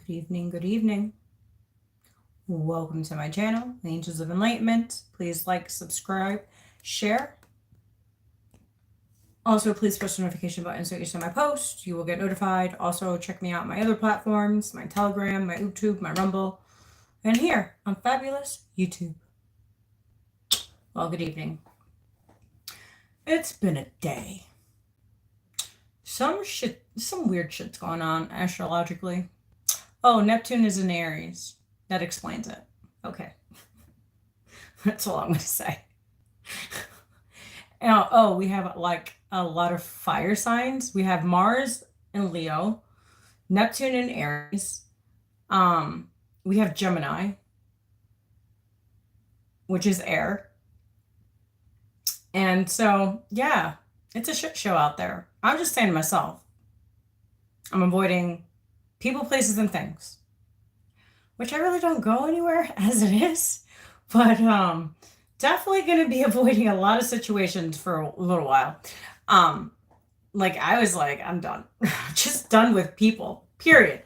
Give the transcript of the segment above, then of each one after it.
Good evening, good evening. Welcome to my channel, Angels of Enlightenment. Please like, subscribe, share. Also, please push the notification button so you see my post. You will get notified. Also, check me out on my other platforms, my Telegram, my YouTube, my Rumble, and here on fabulous YouTube. Well, good evening. It's been a day. Some weird shit's going on astrologically. Oh, Neptune is in Aries. That explains it. Okay. That's all I'm going to say. Oh, we have like a lot of fire signs. We have Mars in Leo, Neptune in Aries. We have Gemini, which is air. And so, yeah, it's a shit show out there. I'm just saying to myself, I'm avoiding people, places, and things, which I really don't go anywhere as it is, but definitely going to be avoiding a lot of situations for a little while. Like I was like, I'm done. Just done with people, period.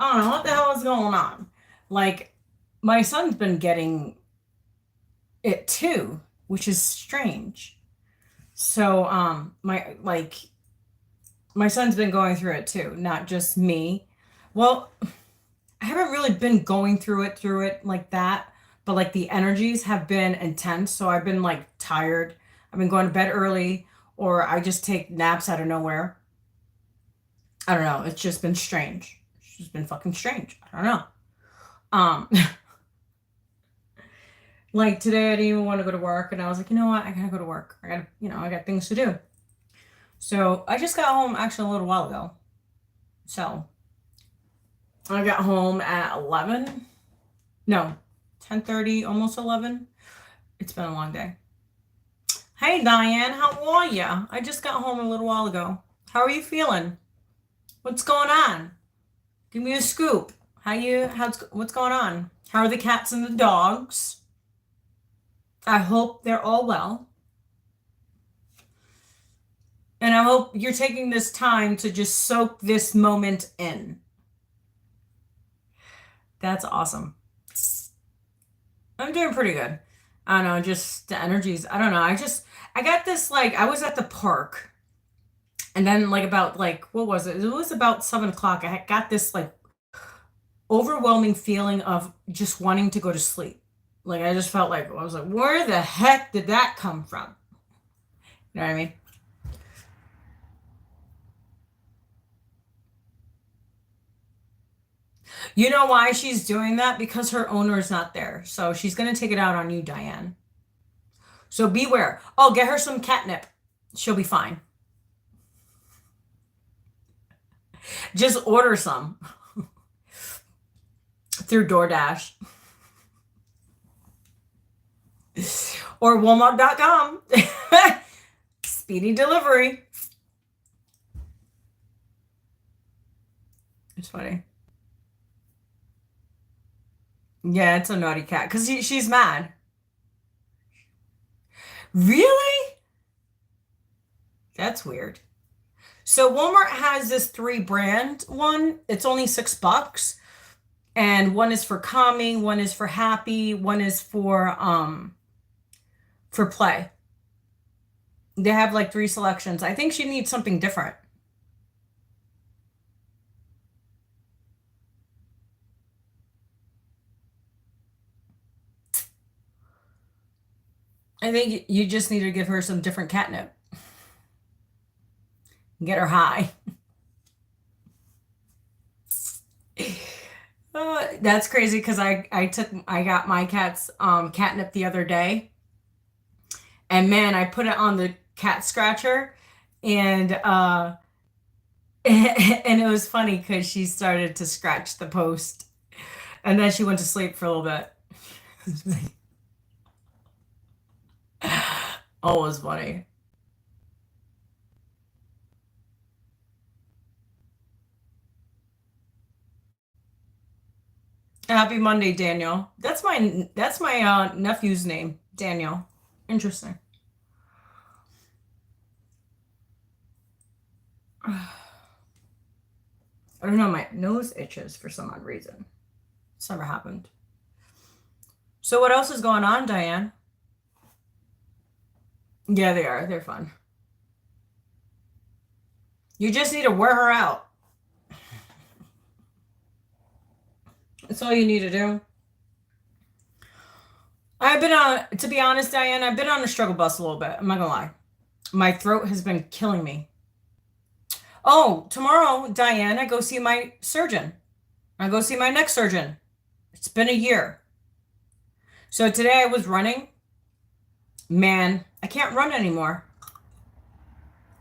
I don't know what the hell is going on. Like my son's been getting it too, which is strange. So my son's been going through it too, not just me. Well, I haven't really been going through it like that, but like the energies have been intense. So I've been like tired. I've been going to bed early, or I just take naps out of nowhere. I don't know. It's just been strange. It's just been fucking strange. I don't know. Like today I didn't even want to go to work, and I was like, you know what? I gotta go to work. I got things to do. So I just got home actually a little while ago. So I got home at 11. No, 10:30, almost 11. It's been a long day. Hey, Diane, how are ya? I just got home a little while ago. How are you feeling? What's going on? Give me a scoop. What's going on? How are the cats and the dogs? I hope they're all well. And I hope you're taking this time to just soak this moment in. That's awesome. I'm doing pretty good. I don't know, just the energies. I don't know. I got this, like, I was at the park, and then like about like, what was it? It was about 7 o'clock. I got this like overwhelming feeling of just wanting to go to sleep. Like I just felt like, I was like, where the heck did that come from? You know what I mean? You know why she's doing that? Because her owner is not there. So she's going to take it out on you, Diane. So beware. Oh, get her some catnip. She'll be fine. Just order some through DoorDash or Walmart.com. Speedy delivery. It's funny. Yeah, it's a naughty cat because she's mad. Really? That's weird. So Walmart has this 3 brand one. It's only $6. And one is for calming, one is for happy, one is for play. They have like 3 selections. I think she needs something different. I think you just need to give her some different catnip. Get her high. That's crazy because I got my cat's catnip the other day, and man, I put it on the cat scratcher, and and it was funny because she started to scratch the post, and then she went to sleep for a little bit. Oh, it was funny. Happy Monday, Daniel. That's my nephew's name, Daniel. Interesting. I don't know, my nose itches for some odd reason. It's never happened. So what else is going on, Diane? Yeah, they are. They're fun. You just need to wear her out. That's all you need to do. I've been on, to be honest, Diane, I've been on the struggle bus a little bit. I'm not gonna lie. My throat has been killing me. Oh, tomorrow, Diane, I go see my surgeon. I go see my neck surgeon. It's been a year. So today I was running. Man, I can't run anymore.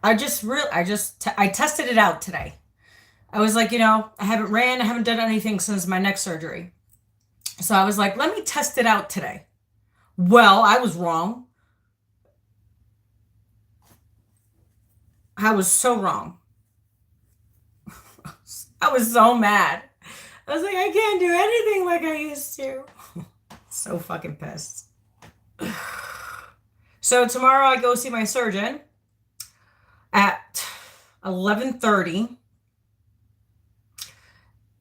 I tested it out today. I was like, I haven't done anything since my neck surgery. So I was like, let me test it out today. Well, I was wrong. I was so wrong. I was so mad. I was like, I can't do anything like I used to. So fucking pissed. So tomorrow I go see my surgeon at 11:30.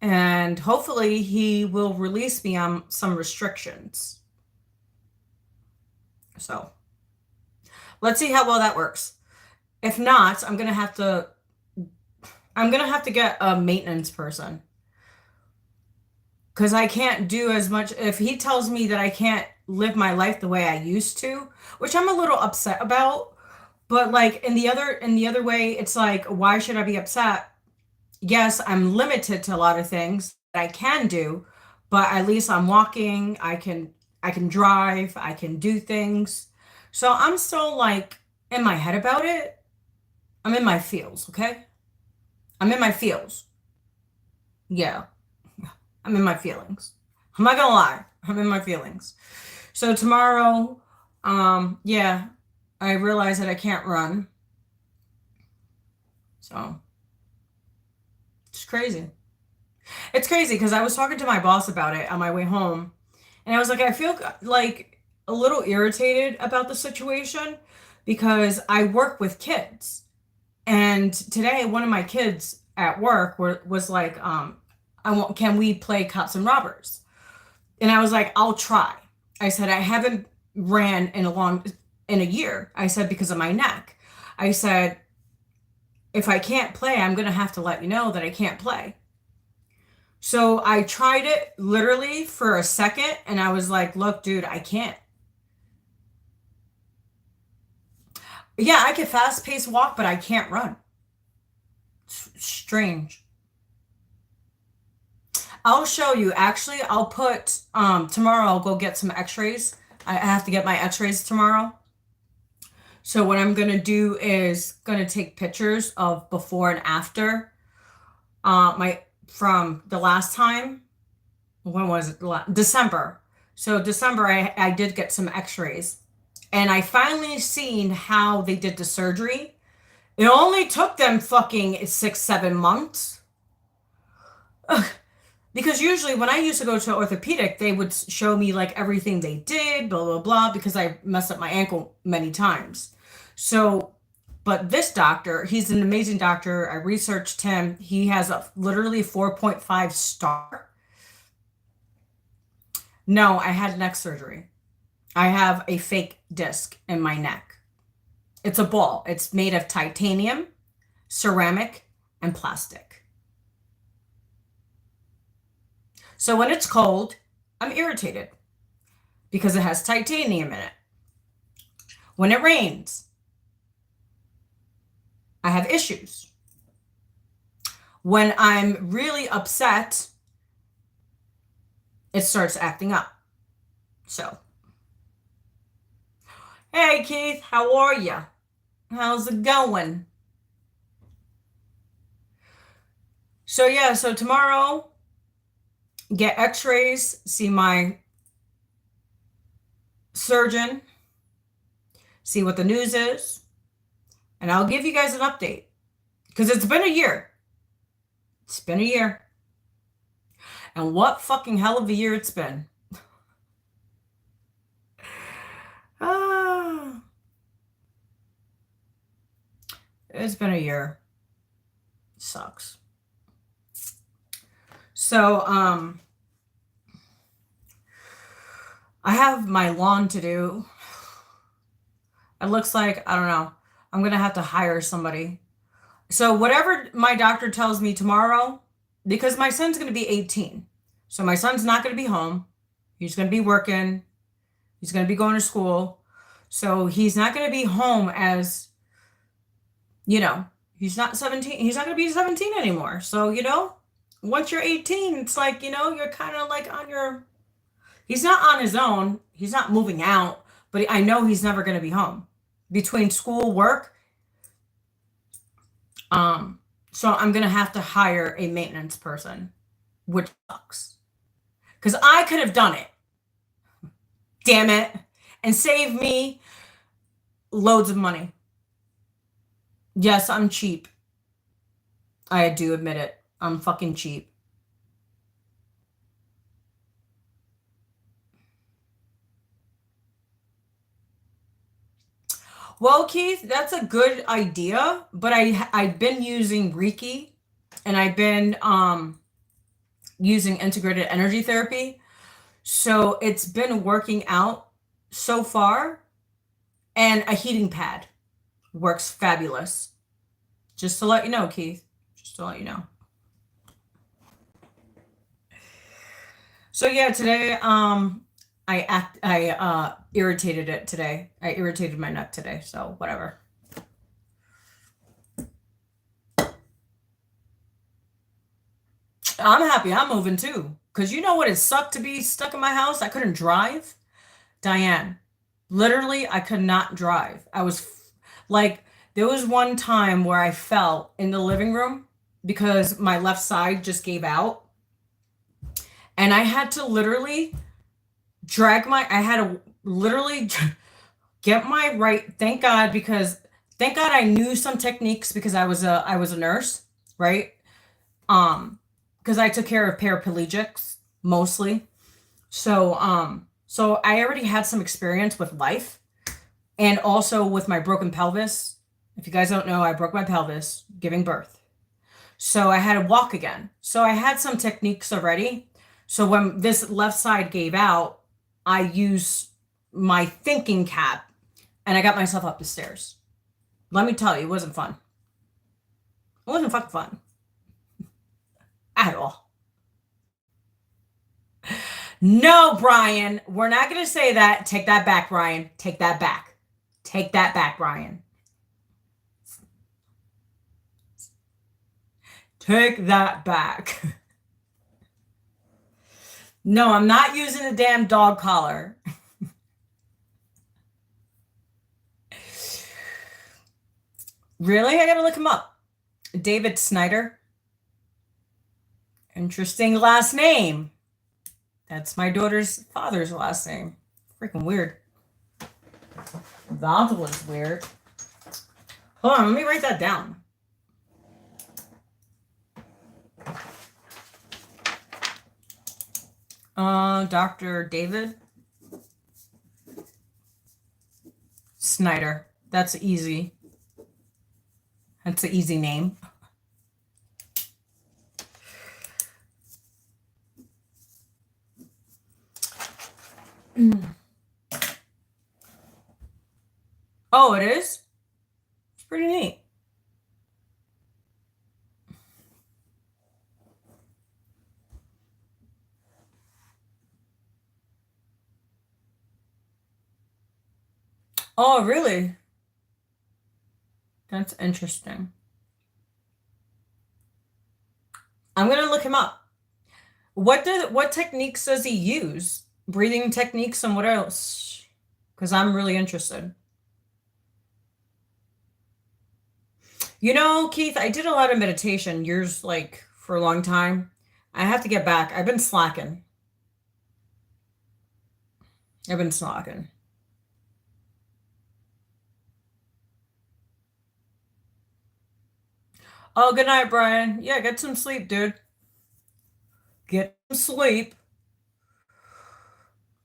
And hopefully he will release me on some restrictions. So let's see how well that works. If not, I'm gonna have to get a maintenance person. Because I can't do as much. If he tells me that I can't live my life the way I used to, which I'm a little upset about, but like in the other way, it's like, why should I be upset? Yes, I'm limited to a lot of things that I can do, but at least I'm walking, I can drive, I can do things. So I'm still like in my head about it. I'm in my feels, okay? I'm in my feels. Yeah. I'm in my feelings. I'm not gonna lie. I'm in my feelings. So tomorrow, yeah, I realize that I can't run. So it's crazy. It's crazy because I was talking to my boss about it on my way home. And I was like, I feel like a little irritated about the situation because I work with kids. And today, one of my kids at work was like, can we play cops and robbers? And I was like, I'll try. I said, I haven't ran in a year. I said, because of my neck. I said, if I can't play, I'm going to have to let you know that I can't play. So I tried it literally for a second and I was like, look, dude, I can't. Yeah, I can fast paced walk, but I can't run. It's strange. I'll show you. Actually, I'll put, tomorrow I'll go get some x-rays. I have to get my x-rays tomorrow. So what I'm going to do is going to take pictures of before and after from the last time. When was it? December. So December, I did get some x-rays. And I finally seen how they did the surgery. It only took them fucking 6-7 months. Ugh. Because usually when I used to go to orthopedic, they would show me like everything they did, blah, blah, blah, because I messed up my ankle many times. So, but this doctor, he's an amazing doctor. I researched him. He has a literally 4.5 star. No, I had neck surgery. I have a fake disc in my neck. It's a ball. It's made of titanium, ceramic, and plastic. So when it's cold, I'm irritated because it has titanium in it. When it rains, I have issues. When I'm really upset, it starts acting up. So, hey Keith, how are you? How's it going? So yeah, so tomorrow, get x-rays, see my surgeon, see what the news is, and I'll give you guys an update. Because it's been a year. It's been a year. And what fucking hell of a year it's been. It's been a year. Sucks. So, I have my lawn to do. It looks like, I don't know, I'm going to have to hire somebody. So whatever my doctor tells me tomorrow, because my son's going to be 18. So my son's not going to be home. He's going to be working. He's going to be going to school. So he's not going to be home as, he's not 17. He's not going to be 17 anymore. So, once you're 18, it's like, you're kind of like he's not on his own. He's not moving out, but I know he's never going to be home between school, work. So I'm going to have to hire a maintenance person, which sucks. Because I could have done it. Damn it. And save me loads of money. Yes, I'm cheap. I do admit it. I'm fucking cheap. Well, Keith, that's a good idea, but I've been using Reiki and I've been using integrated energy therapy. So it's been working out so far, and a heating pad works fabulous. Just to let you know, Keith. Just to let you know. So yeah, today I irritated it today. I irritated my neck today, so whatever. I'm happy I'm moving too. Because you know what it sucked to be stuck in my house? I couldn't drive. Diane, literally, I could not drive. I was like, there was one time where I fell in the living room because my left side just gave out. And I had to literally I had to literally get my right. Thank God I knew some techniques because I was a nurse, right? Because I took care of paraplegics mostly. So I already had some experience with life and also with my broken pelvis. If you guys don't know, I broke my pelvis giving birth. So I had to walk again. So I had some techniques already. So when this left side gave out, I used my thinking cap and I got myself up the stairs. Let me tell you, it wasn't fun. It wasn't fucking fun. At all. No, Brian, we're not going to say that. Take that back, Brian. Take that back. Take that back, Brian. Take that back. No, I'm not using a damn dog collar. Really? I gotta look him up. David Snyder. Interesting last name. That's my daughter's father's last name. Freaking weird. That was weird. Hold on, let me write that down. Dr. David Snyder. That's easy. That's an easy name. Oh, it is? It's pretty neat. Oh, really? That's interesting. I'm going to look him up. What techniques does he use? Breathing techniques and what else? Because I'm really interested. You know, Keith, I did a lot of meditation years, like, for a long time. I have to get back. I've been slacking. Oh, good night, Brian. Yeah, get some sleep, dude. Get some sleep.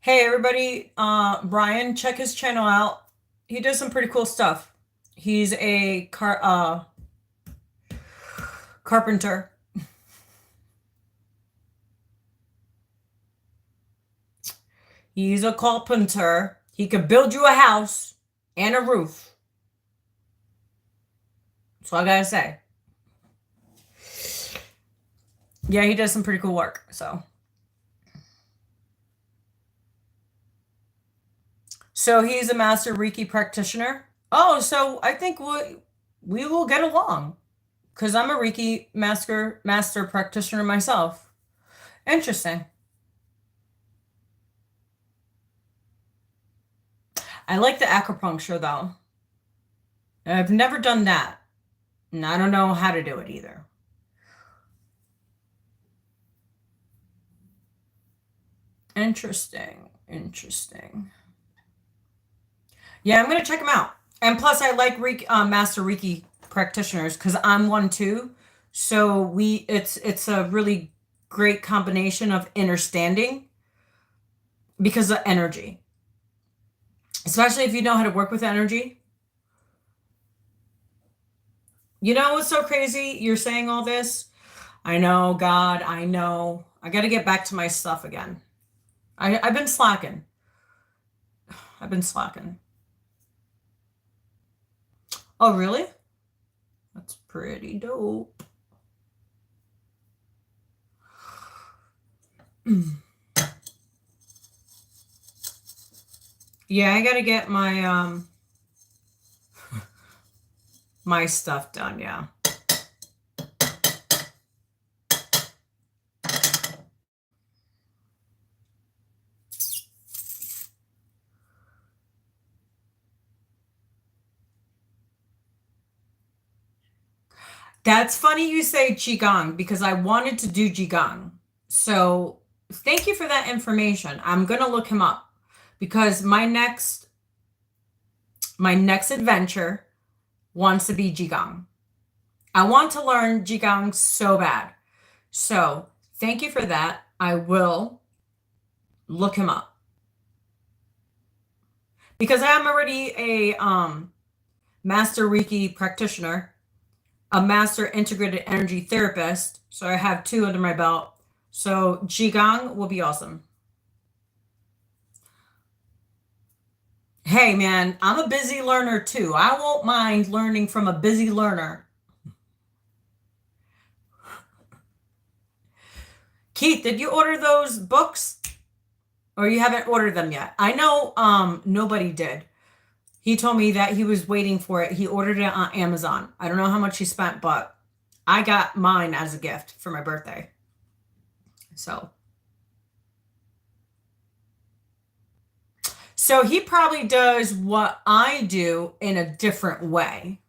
Hey, everybody. Brian, check his channel out. He does some pretty cool stuff. He's a carpenter. He's a carpenter. He could build you a house and a roof. That's all I gotta say. Yeah, he does some pretty cool work, so. So he's a master Reiki practitioner. Oh, so I think we will get along. Because I'm a Reiki master practitioner myself. Interesting. I like the acupuncture, though. I've never done that. And I don't know how to do it either. Interesting. Interesting. Yeah, I'm going to check them out. And plus, I like master Reiki practitioners because I'm one too. So it's a really great combination of understanding because of energy. Especially if you know how to work with energy. You know what's so crazy? You're saying all this. I know, God, I know. I got to get back to my stuff again. I've been slacking. I've been slacking. Oh, really? That's pretty dope. Yeah, I gotta get my my stuff done, yeah. That's funny you say Qigong because I wanted to do Qigong. So thank you for that information. I'm going to look him up because my next adventure wants to be Qigong. I want to learn Qigong so bad. So thank you for that. I will look him up because I'm already a master Reiki practitioner, a master integrated energy therapist. So I have 2 under my belt. So Qigong will be awesome. Hey man, I'm a busy learner too. I won't mind learning from a busy learner. Keith, did you order those books? Or you haven't ordered them yet? I know nobody did. He told me that he was waiting for it. He ordered it on Amazon. I don't know how much he spent, but I got mine as a gift for my birthday. So he probably does what I do in a different way.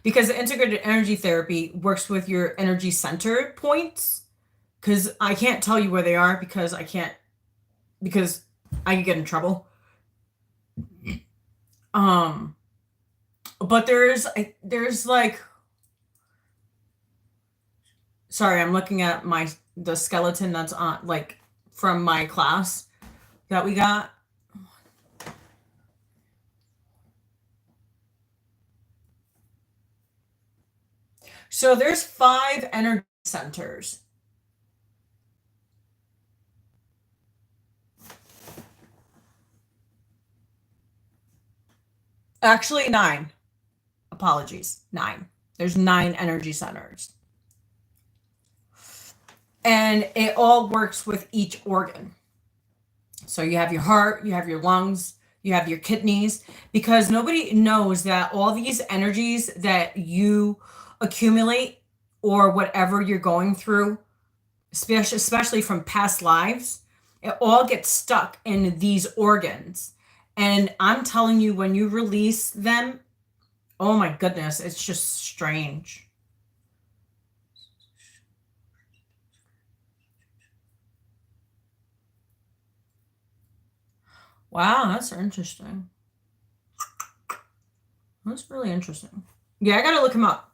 Because integrated energy therapy works with your energy center points. Because I can't tell you where they are because I could get in trouble. But there's like, sorry, I'm looking at the skeleton that's on, like, from my class that we got. So there's 5 energy centers. Actually, 9. Apologies, 9. There's 9 energy centers. And it all works with each organ. So you have your heart, you have your lungs, you have your kidneys, because nobody knows that all these energies that you accumulate or whatever you're going through, especially from past lives, it all gets stuck in these organs. And I'm telling you, when you release them, oh my goodness, it's just strange. Wow, that's interesting. That's really interesting. Yeah, I gotta look him up.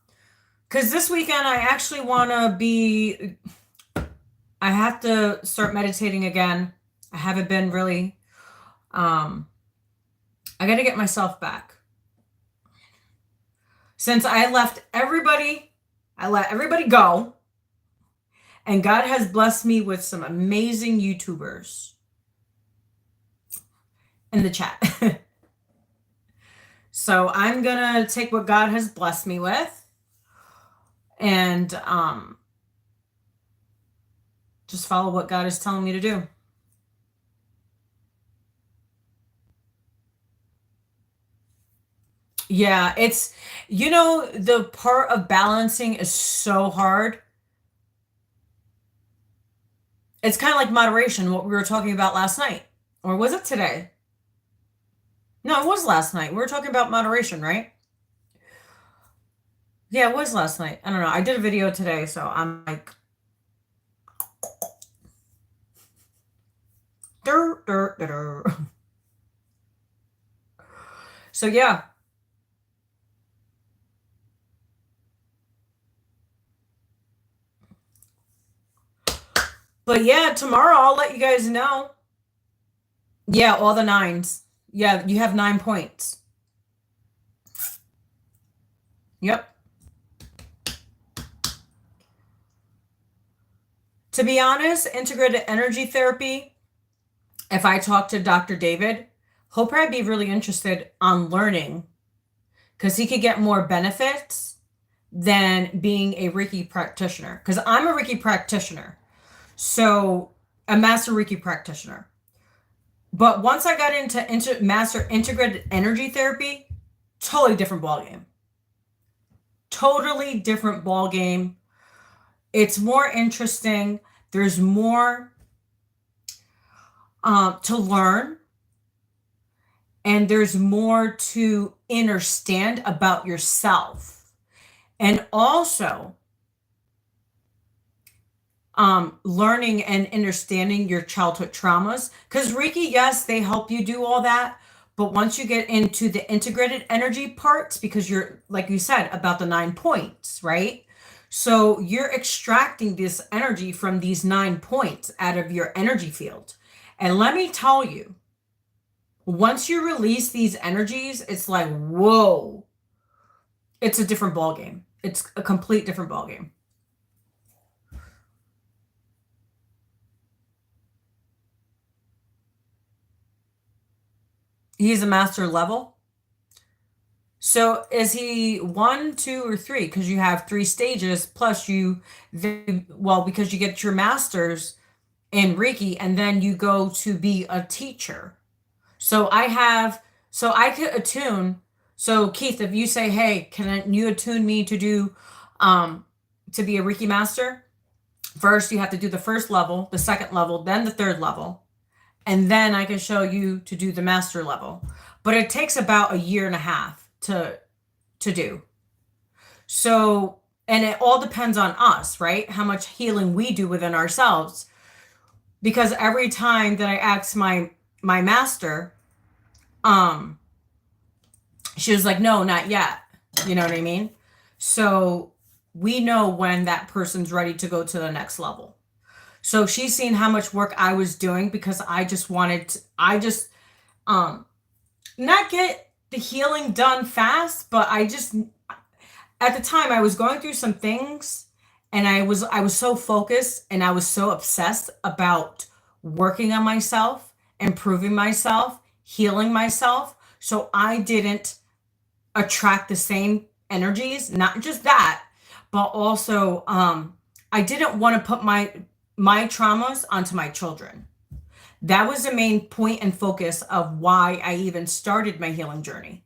Because this weekend I actually want to I have to start meditating again. I haven't been really. I got to get myself back. Since I let everybody go. And God has blessed me with some amazing YouTubers in the chat. So I'm going to take what God has blessed me with and just follow what God is telling me to do. Yeah, it's, the part of balancing is so hard. It's kind of like moderation, what we were talking about last night. Or was it today? No, it was last night. We were talking about moderation, right? Yeah, it was last night. I don't know. I did a video today, so I'm like, dur, dur, dur, dur. So yeah. But yeah, tomorrow I'll let you guys know. Yeah, all the 9s. Yeah, you have 9 points. Yep. To be honest, integrated energy therapy, if I talk to Dr. David, he'll probably be really interested on learning because he could get more benefits than being a Reiki practitioner. Because I'm a Reiki practitioner. So, a master Reiki practitioner. But once I got into master integrated energy therapy, totally different ballgame. Totally different ballgame. It's more interesting. There's more to learn. And there's more to understand about yourself. And also, learning and understanding your childhood traumas. Because Reiki, yes, they help you do all that. But once you get into the integrated energy parts, because you're, like you said, about the 9 points, right? So you're extracting this energy from these 9 points out of your energy field. And let me tell you, once you release these energies, it's like, whoa, it's a different ballgame. It's a complete different ballgame. He's a master level. So is he 1, 2, or 3? Because you have 3 stages plus because you get your master's in Reiki and then you go to be a teacher. So I could attune. So Keith, if you say, hey, can you attune me to do, to be a Reiki master? First, you have to do the first level, the second level, then the third level. And then I can show you to do the master level. But it takes about 1.5 years to do. So, and it all depends on us, right? How much healing we do within ourselves. Because every time that I ask my master, she was like, no, not yet. You know what I mean? So we know when that person's ready to go to the next level. So she's seen how much work I was doing because I just wanted to, not get the healing done fast, but at the time I was going through some things and I was so focused and I was so obsessed about working on myself, improving myself, healing myself. So I didn't attract the same energies, not just that, but also, I didn't want to put my traumas onto my children. That was the main point and focus of why I even started my healing journey,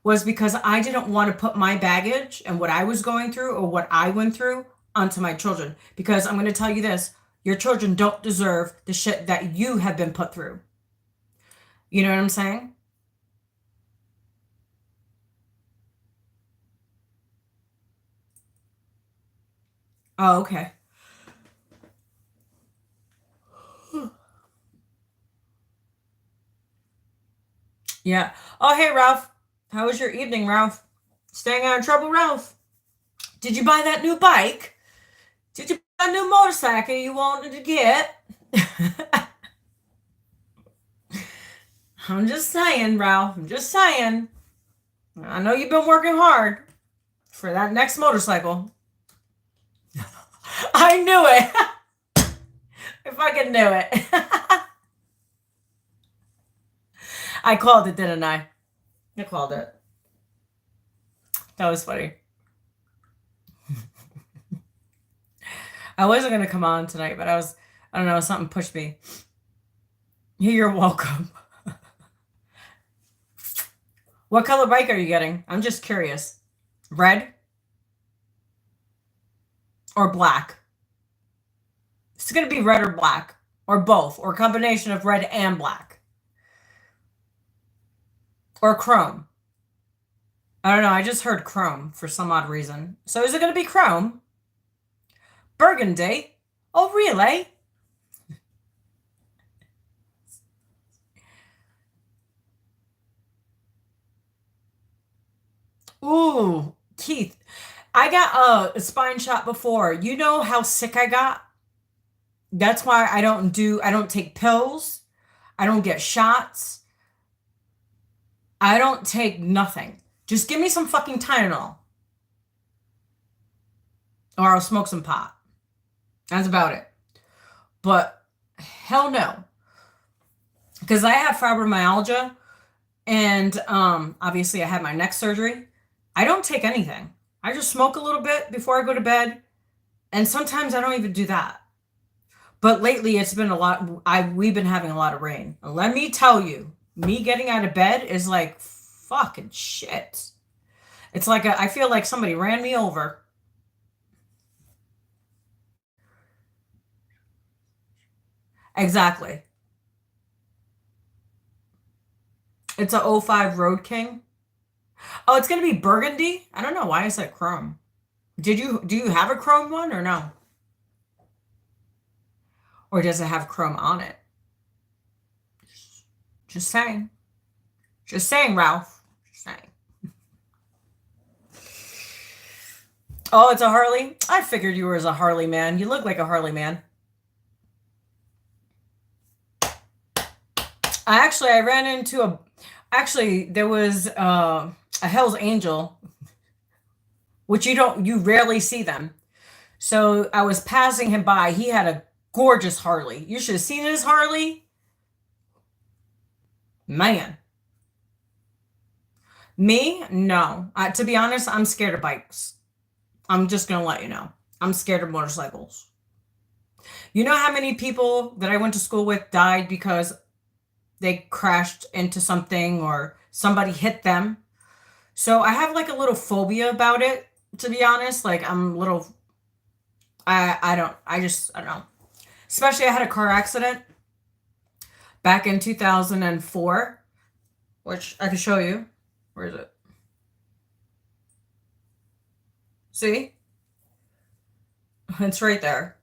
was because I didn't want to put my baggage and what I was going through or what I went through onto my children. Because I'm going to tell you this, your children don't deserve the shit that you have been put through. You know what I'm saying? Oh, okay. Yeah. Oh, hey, Ralph. How was your evening, Ralph? Staying out of trouble, Ralph? Did you buy that new bike? Did you buy a new motorcycle you wanted to get? I'm just saying, Ralph. I'm just saying. I know you've been working hard for that next motorcycle. I knew it. fucking knew it. I called it, didn't I? I called it. That was funny. I wasn't going to come on tonight, but I don't know, something pushed me. You're welcome. What color bike are you getting? I'm just curious. Red? Or black? It's going to be red or black. Or both. Or a combination of red and black. Or chrome. I don't know. I just heard chrome for some odd reason. So is it going to be chrome? Burgundy? Oh, really? Ooh, Keith. I got a spine shot before. You know how sick I got? That's why I don't take pills. I don't get shots. I don't take nothing. Just give me some fucking Tylenol. Or I'll smoke some pot. That's about it. But hell no. Because I have fibromyalgia. And obviously I had my neck surgery. I don't take anything. I just smoke a little bit before I go to bed. And sometimes I don't even do that. But lately it's been a lot. We've been having a lot of rain. And let me tell you, me getting out of bed is like fucking shit. It's like I feel like somebody ran me over. Exactly. It's a '05 Road King. Oh, it's going to be burgundy? I don't know why I said chrome. Do you have a chrome one or no? Or does it have chrome on it? Just saying. Just saying, Ralph. Just saying. Oh, it's a Harley? I figured you were a Harley man. You look like a Harley man. I ran into there was a Hell's Angel, which you rarely see them. So I was passing him by. He had a gorgeous Harley. You should have seen his Harley. Man. Me? No. To be honest, I'm scared of bikes. I'm just going to let you know. I'm scared of motorcycles. You know how many people that I went to school with died because they crashed into something or somebody hit them? So I have like a little phobia about it, to be honest. Like I'm a little, I don't know. Especially I had a car accident back in 2004, which I can show you. Where is it? See? It's right there.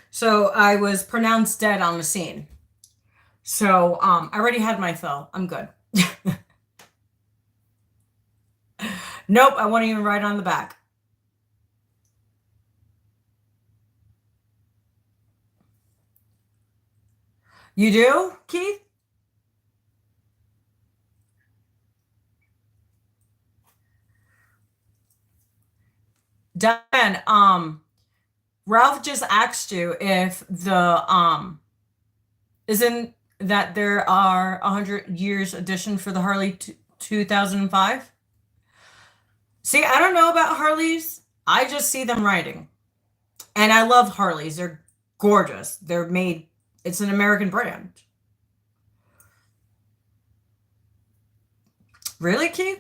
So I was pronounced dead on the scene. So I already had my fill. I'm good. Nope, I won't even write on the back. You do, Keith? Dan, Ralph just asked you if isn't that there are 100 years edition for the Harley 2005? See, I don't know about Harleys. I just see them riding. And I love Harleys. They're gorgeous. They're made, it's an American brand. Really, Keith?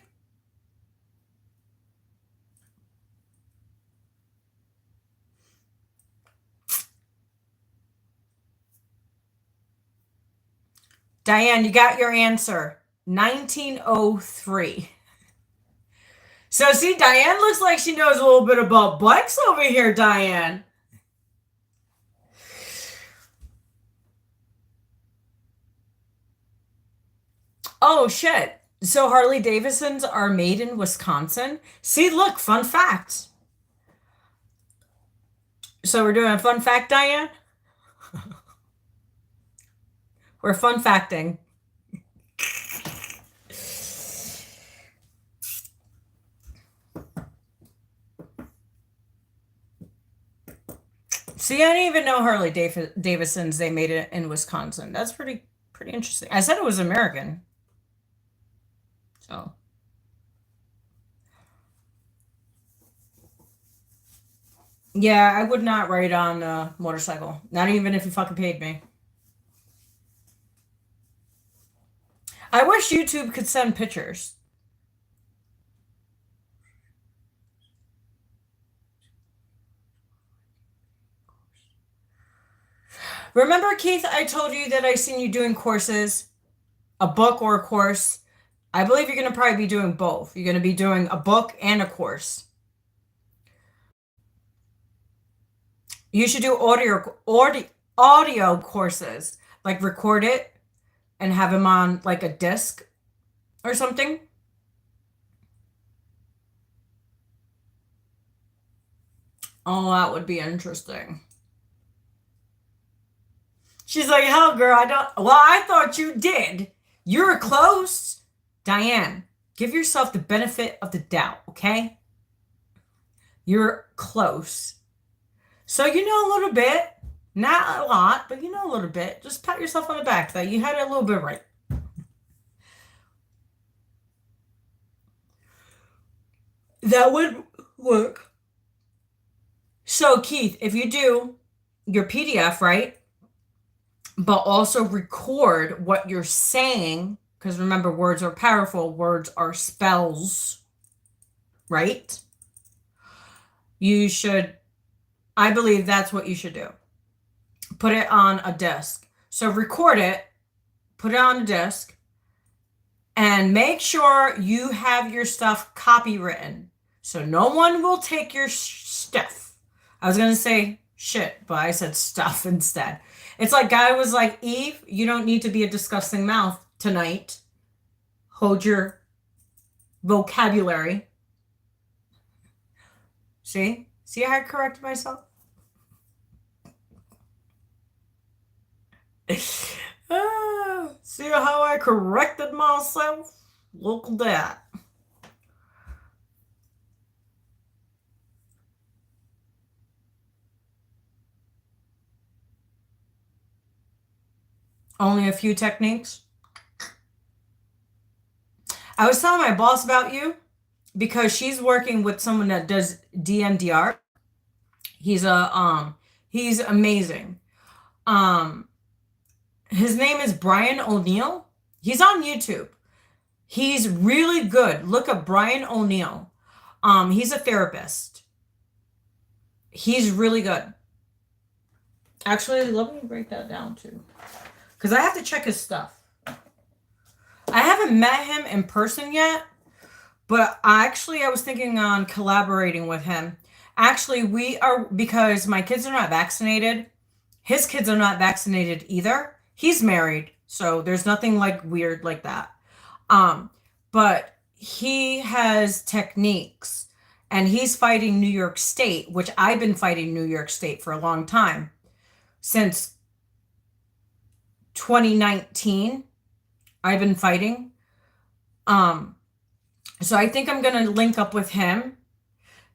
Diane, you got your answer. 1903. So see, Diane looks like she knows a little bit about bikes over here, Diane. Oh, shit. So Harley Davidsons are made in Wisconsin? See, look, fun fact. So we're doing a fun fact, Diane? We're fun facting. See, I didn't even know Harley Davidson's. They made it in Wisconsin. That's pretty interesting. I said it was American. So yeah, I would not ride on a motorcycle. Not even if you fucking paid me. I wish YouTube could send pictures. Remember, Keith, I told you that I seen you doing courses, a book or a course. I believe you're going to probably be doing both. You're going to be doing a book and a course. You should do audio courses, like record it and have them on like a disc or something. Oh, that would be interesting. She's like, hell, girl, I don't. Well, I thought you did. You're close. Diane, give yourself the benefit of the doubt, okay? You're close. So you know a little bit. Not a lot, but you know a little bit. Just pat yourself on the back that you had it a little bit right. That would work. So, Keith, if you do your PDF, right, but also record what you're saying, because remember, words are powerful, words are spells, right? You should, I believe that's what you should do. Put it on a disc. So record it, put it on a disc, and make sure you have your stuff copywritten. So no one will take your stuff. I was going to say shit, but I said stuff instead. It's like guy was like, Eve, you don't need to be a disgusting mouth tonight. Hold your vocabulary. See? See how I corrected myself? See how I corrected myself? Look at that. Only a few techniques. I was telling my boss about you because she's working with someone that does DMDR. He's amazing. His name is Brian O'Neill. He's on YouTube. He's really good. Look up Brian O'Neill. He's a therapist. He's really good. Actually, let me break that down too. Because I have to check his stuff. I haven't met him in person yet, but I was thinking on collaborating with him. Actually, we are, because my kids are not vaccinated. His kids are not vaccinated either. He's married, so there's nothing like weird like that. But he has techniques, and he's fighting New York State, which I've been fighting New York State for a long time. Since 2019, I've been fighting. So I think I'm going to link up with him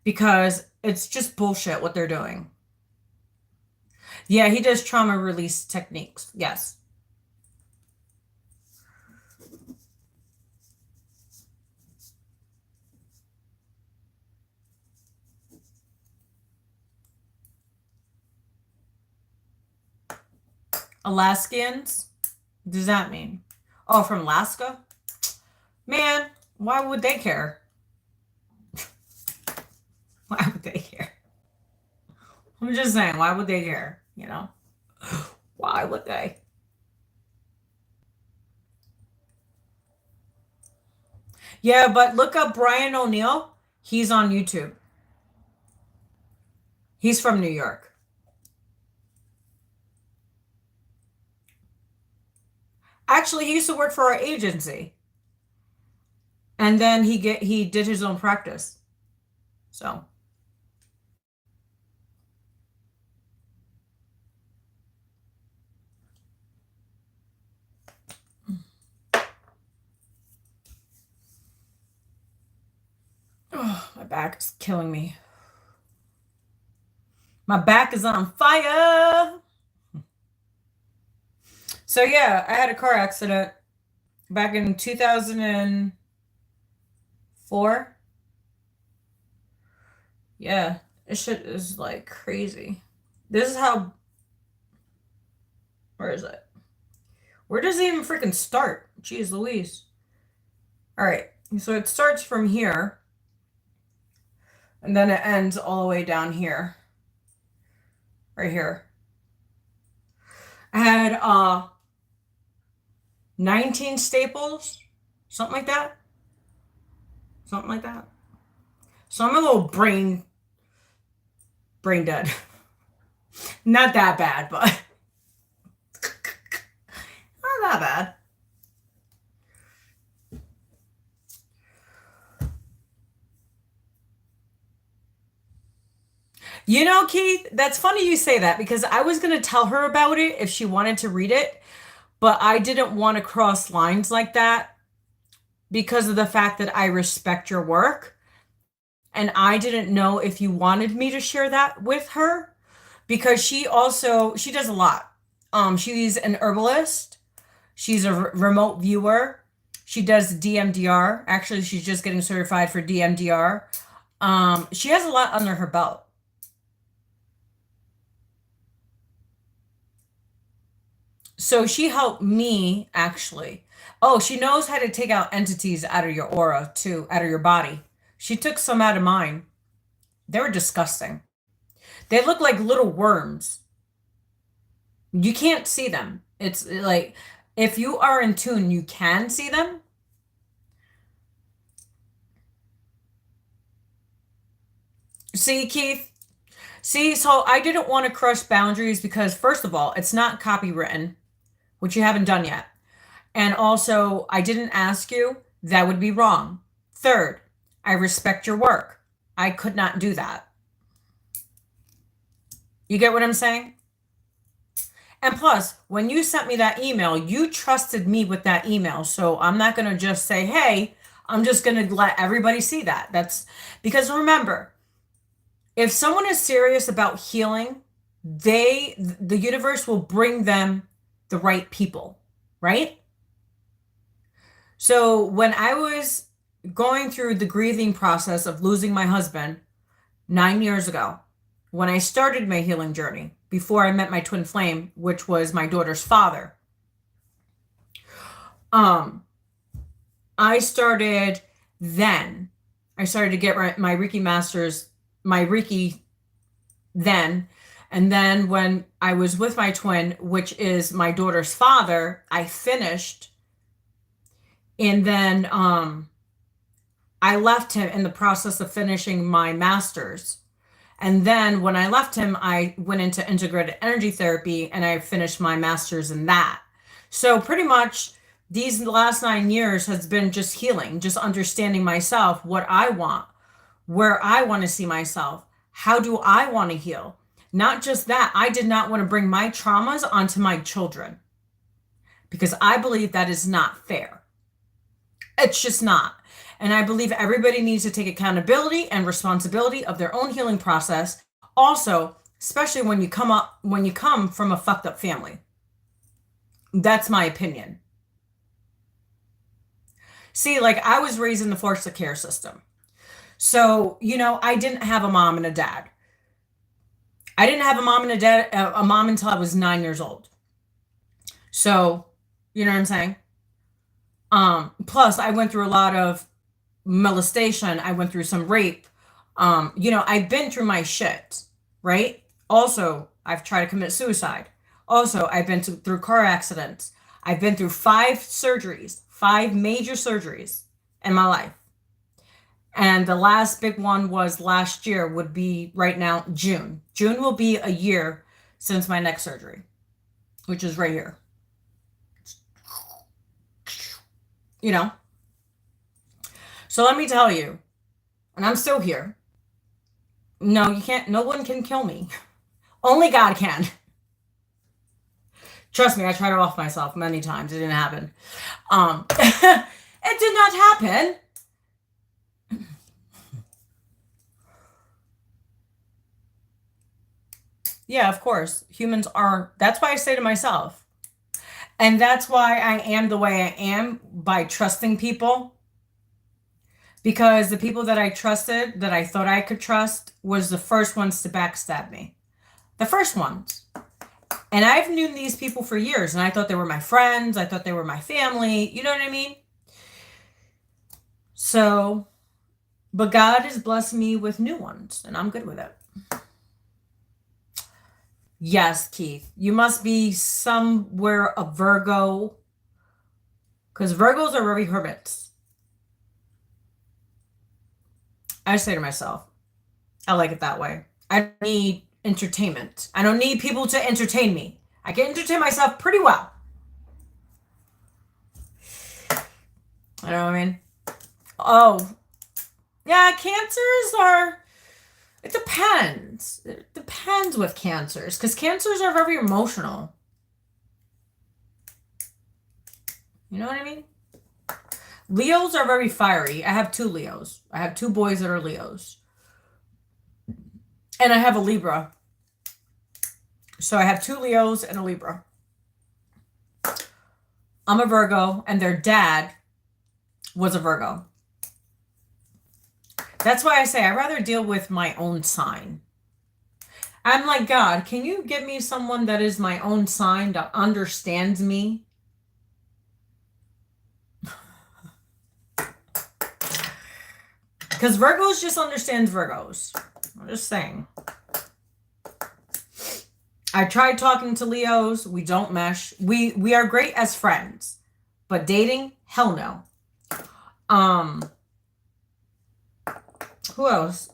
because it's just bullshit what they're doing. Yeah, he does trauma release techniques. Yes. Alaskans? What does that mean? Oh, from Alaska? Man, why would they care? Why would they care? I'm just saying, why would they care? You know? Why would they? Yeah, but look up Brian O'Neill. He's on YouTube. He's from New York. Actually, he used to work for our agency. And then he did his own practice. So. Oh, my back is killing me. My back is on fire. So yeah, I had a car accident back in 2004. Yeah, this shit is like crazy. This is how. Where is it? Where does it even freaking start? Jeez Louise. All right, so it starts from here, and then it ends all the way down here. Right here. I had 19 staples, something like that. Something like that. So I'm a little brain dead. Not that bad, but not that bad. You know, Keith, that's funny you say that because I was going to tell her about it if she wanted to read it, but I didn't want to cross lines like that because of the fact that I respect your work. And I didn't know if you wanted me to share that with her because she does a lot. She's an herbalist. She's a remote viewer. She does DMDR. Actually, she's just getting certified for DMDR. She has a lot under her belt. So she helped me actually. Oh, she knows how to take out entities out of your aura too, out of your body. She took some out of mine. They were disgusting. They look like little worms. You can't see them. It's like if you are in tune, you can see them. See, Keith? See, so I didn't want to crush boundaries because, first of all, it's not copywritten, which you haven't done yet. And also, I didn't ask you. That would be wrong. Third, I respect your work. I could not do that. You get what I'm saying? And plus, when you sent me that email, you trusted me with that email. So I'm not going to just say, hey, I'm just going to let everybody see that. That's because remember, if someone is serious about healing, the universe will bring them the right people, right? So when I was going through the grieving process of losing my husband 9 years ago, when I started my healing journey, before I met my twin flame, which was my daughter's father, I started to get my Reiki masters, my Reiki then. And then when I was with my twin, which is my daughter's father, I finished. And then I left him in the process of finishing my master's. And then when I left him, I went into integrated energy therapy and I finished my master's in that. So pretty much these last 9 years has been just healing, just understanding myself, what I want, where I want to see myself. How do I want to heal? Not just that, I did not want to bring my traumas onto my children because I believe that is not fair. It's just not. And I believe everybody needs to take accountability and responsibility of their own healing process. Also, especially when you come from a fucked up family. That's my opinion. See, like I was raised in the foster care system. So, I didn't have a mom and a dad. I didn't have a mom and a mom until I was 9 years old. So, you know what I'm saying? Plus I went through a lot of molestation. I went through some rape. I've been through my shit, right? Also, I've tried to commit suicide. Also, I've been through car accidents. I've been through 5 major surgeries in my life. And the last big one was last year, would be right now, June. June will be a year since my neck surgery, which is right here. So let me tell you, and I'm still here. No, you can't, no one can kill me. Only God can. Trust me, I tried to off myself many times. It didn't happen. It did not happen. Yeah, of course. Humans are, that's why I say to myself, and that's why I am the way I am, by trusting people. Because the people that I trusted, that I thought I could trust, was the first ones to backstab me. The first ones. And I've known these people for years, and I thought they were my friends. I thought they were my family. You know what I mean? So, but God has blessed me with new ones, and I'm good with it. Yes, Keith. You must be somewhere a Virgo, because Virgos are very hermits. I say to myself, I like it that way. I don't need entertainment. I don't need people to entertain me. I can entertain myself pretty well. You know what I mean? Oh, yeah, cancers are, it depends. It depends with cancers, because cancers are very emotional. You know what I mean? Leos are very fiery. I have 2 Leos. I have 2 boys that are Leos. And I have a Libra. So I have 2 Leos and a Libra. I'm a Virgo, and their dad was a Virgo. That's why I say I'd rather deal with my own sign. I'm like, God, can you give me someone that is my own sign, that understands me? Because Virgos just understands Virgos. I'm just saying. I tried talking to Leos. We don't mesh. We are great as friends. But dating? Hell no. Who else?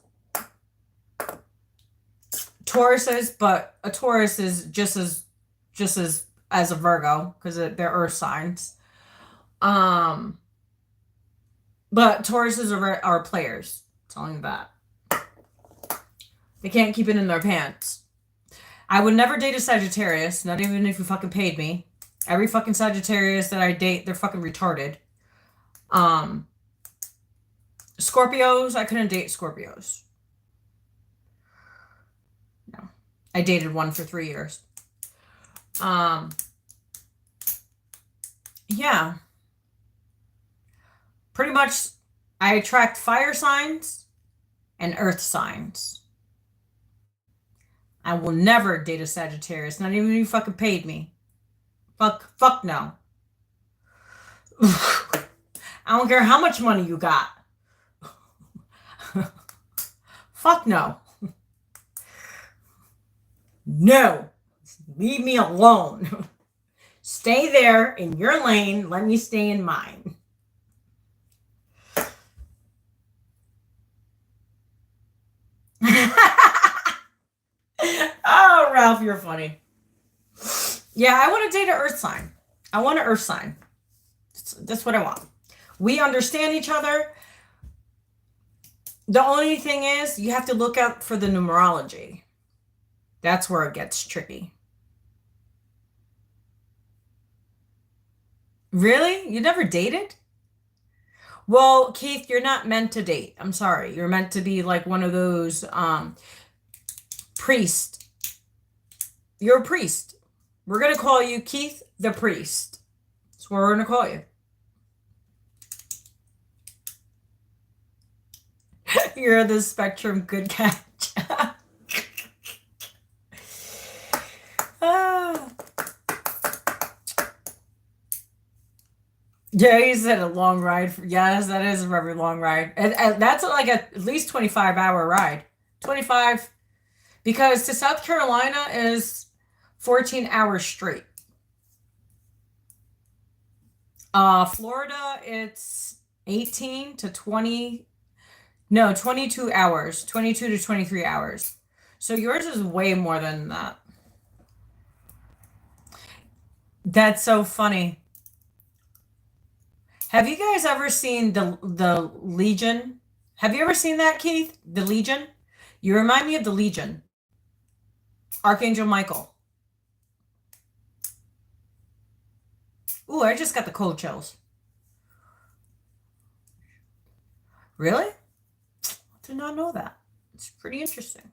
Tauruses, but a Taurus is just as a Virgo, because they're earth signs. But Tauruses are players. I'm telling you that. They can't keep it in their pants. I would never date a Sagittarius, not even if you fucking paid me. Every fucking Sagittarius that I date, they're fucking retarded. Scorpios, I couldn't date Scorpios. No. I dated one for 3 years. Yeah. Pretty much, I attract fire signs and earth signs. I will never date a Sagittarius, not even if you fucking paid me. Fuck no. I don't care how much money you got. Fuck no. No. Leave me alone. Stay there in your lane. Let me stay in mine. Oh, Ralph, you're funny. Yeah, I want to date an earth sign. I want an earth sign. That's what I want. We understand each other. The only thing is, you have to look out for the numerology. That's where it gets tricky. Really? You never dated? Well, Keith, you're not meant to date. I'm sorry. You're meant to be like one of those priests. You're a priest. We're going to call you Keith the Priest. That's what we're going to call you. You're the spectrum good catch. Ah. Yeah, he said a long ride. Yes, that is a very long ride. And that's like at least 25-hour ride. 25. Because to South Carolina is 14 hours straight. Florida, it's 18 to 20. No, 22 hours. 22 to 23 hours. So yours is way more than that. That's so funny. Have you guys ever seen the Legion? Have you ever seen that, Keith? The Legion? You remind me of the Legion. Archangel Michael. Ooh, I just got the cold chills. Really? I did not know that. It's pretty interesting.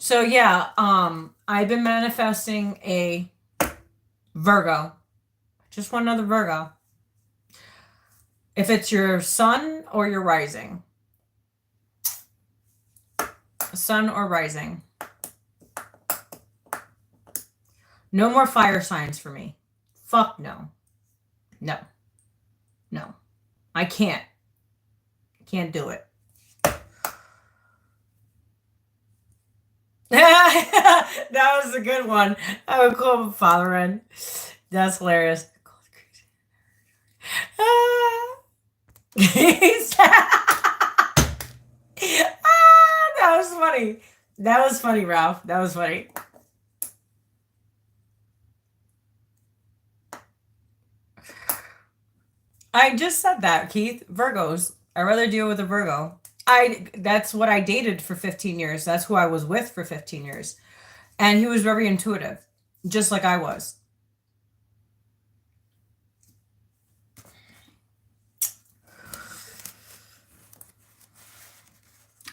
So yeah, I've been manifesting a Virgo. Just one other Virgo. If it's your sun or your rising. Sun or rising. No more fire signs for me. Fuck no. No. No. I can't. Can't do it. That was a good one. I would call him father in. That's hilarious. That was funny. That was funny, Ralph. That was funny. I just said that, Keith. Virgos. I'd rather deal with a Virgo. That's what I dated for 15 years. That's who I was with for 15 years. And he was very intuitive, just like I was.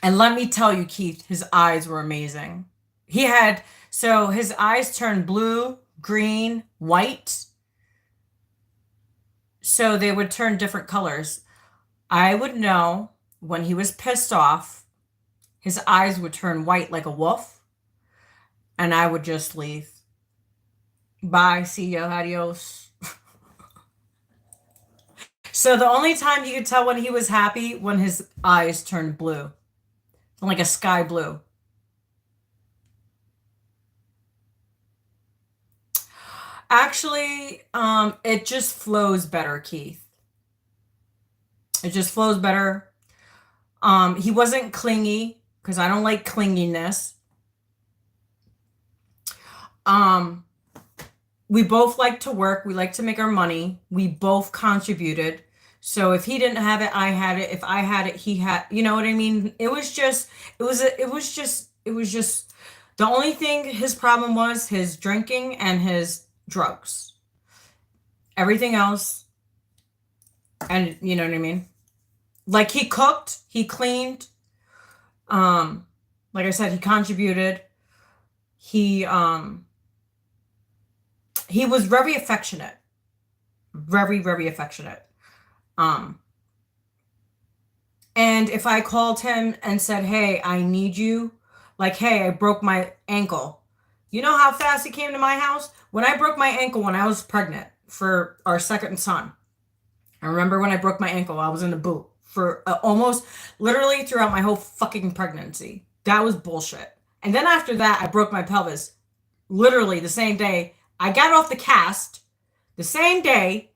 And let me tell you, Keith, his eyes were amazing. So his eyes turned blue, green, white. So they would turn different colors. I would know when he was pissed off, his eyes would turn white like a wolf, and I would just leave. Bye, see ya, adios. So the only time you could tell when he was happy, when his eyes turned blue, like a sky blue. Actually, it just flows better, Keith. It just flows better. He wasn't clingy, because I don't like clinginess. We both like to work. We like to make our money. We both contributed. So if he didn't have it, I had it. If I had it, he had, you know what I mean? It was just the only thing his problem was his drinking and his drugs. Everything else, and you know what I mean? Like he cooked, he cleaned, like I said, he contributed. He was very affectionate. Very, very affectionate. And if I called him and said, hey, I need you, like, hey, I broke my ankle. You know how fast he came to my house? When I broke my ankle when I was pregnant for our second son. I remember when I broke my ankle, I was in a boot for almost literally throughout my whole fucking pregnancy. That was bullshit. And then after that, I broke my pelvis. Literally the same day. I got off the cast. The same day,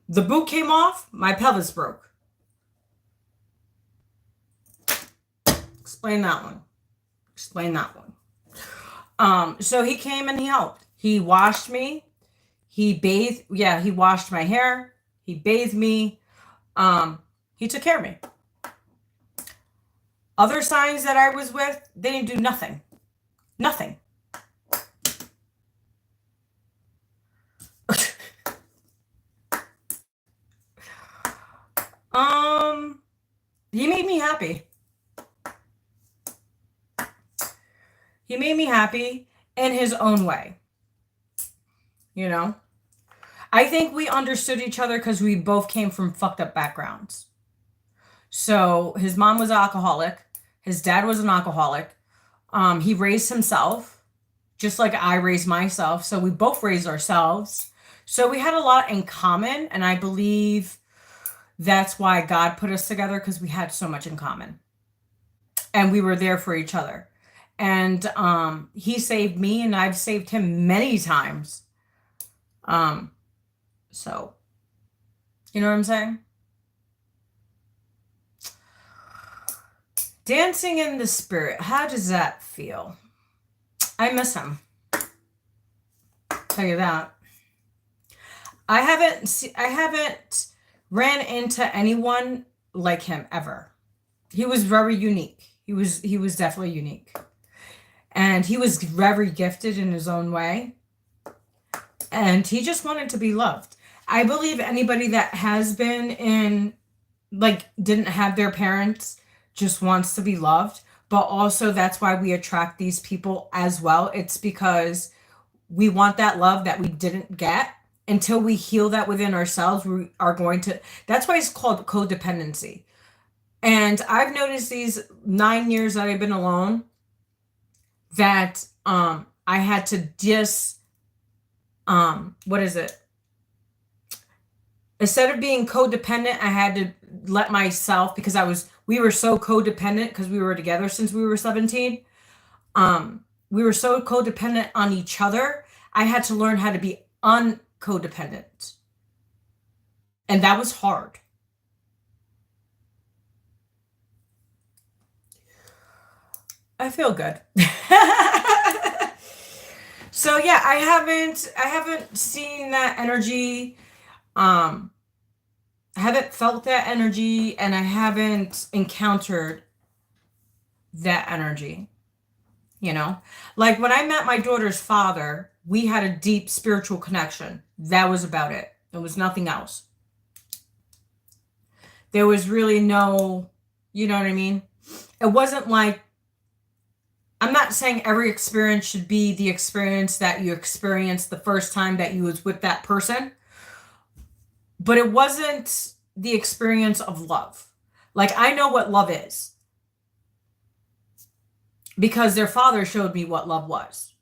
the boot came off, my pelvis broke. Explain that one. Explain that one. So he came and he helped. He washed me. He bathed. Yeah, he washed my hair. He bathed me. He took care of me. Other signs that I was with, they didn't do nothing. Nothing. He made me happy. He made me happy in his own way. You know? I think we understood each other because we both came from fucked up backgrounds. So his mom was an alcoholic. His dad was an alcoholic. He raised himself just like I raised myself. So we both raised ourselves. So we had a lot in common. And I believe that's why God put us together, because we had so much in common. And we were there for each other. And he saved me, and I've saved him many times. So, you know what I'm saying? Dancing in the spirit. How does that feel? I miss him. Tell you that. I haven't ran into anyone like him ever. He was very unique. He was definitely unique. And he was very gifted in his own way. And he just wanted to be loved. I believe anybody that has been in, like, didn't have their parents just wants to be loved. but also that's why we attract these people as well. It's because we want that love that we didn't get. Until we heal that within ourselves, we are going to, that's why it's called codependency. And I've noticed these 9 years that I've been alone that I had to what is it? Instead of being codependent, I had to let myself, because we were so codependent because we were together since we were 17. We were so codependent on each other. I had to learn how to be uncodependent. And that was hard. I feel good. So yeah, I haven't seen that energy. I haven't felt that energy, and I haven't encountered that energy. You know, like when I met my daughter's father, we had a deep spiritual connection. That was about it. There was nothing else. There was really no, you know what I mean? It wasn't like, I'm not saying every experience should be the experience that you experienced the first time that you was with that person, but it wasn't the experience of love. Like, I know what love is because their father showed me what love was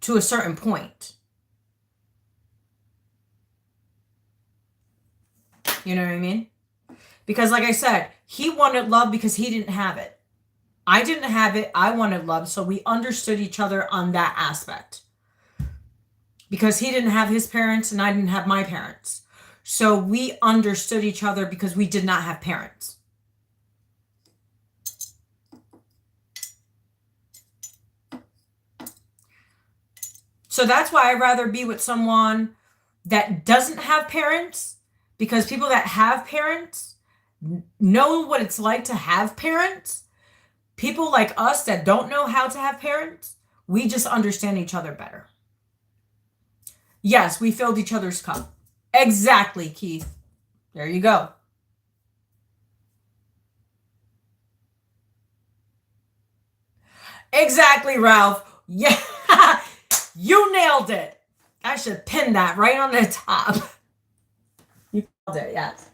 to a certain point. You know what I mean? Because like I said, he wanted love because he didn't have it. I didn't have it. I wanted love. So we understood each other on that aspect. Because he didn't have his parents and I didn't have my parents. So we understood each other because we did not have parents. So that's why I'd rather be with someone that doesn't have parents, because people that have parents know what it's like to have parents. People like us that don't know how to have parents, we just understand each other better. Yes, we filled each other's cup. Exactly, Keith. There you go. Exactly, Ralph. Yeah, you nailed it. I should pin that right on the top. You nailed it, yes.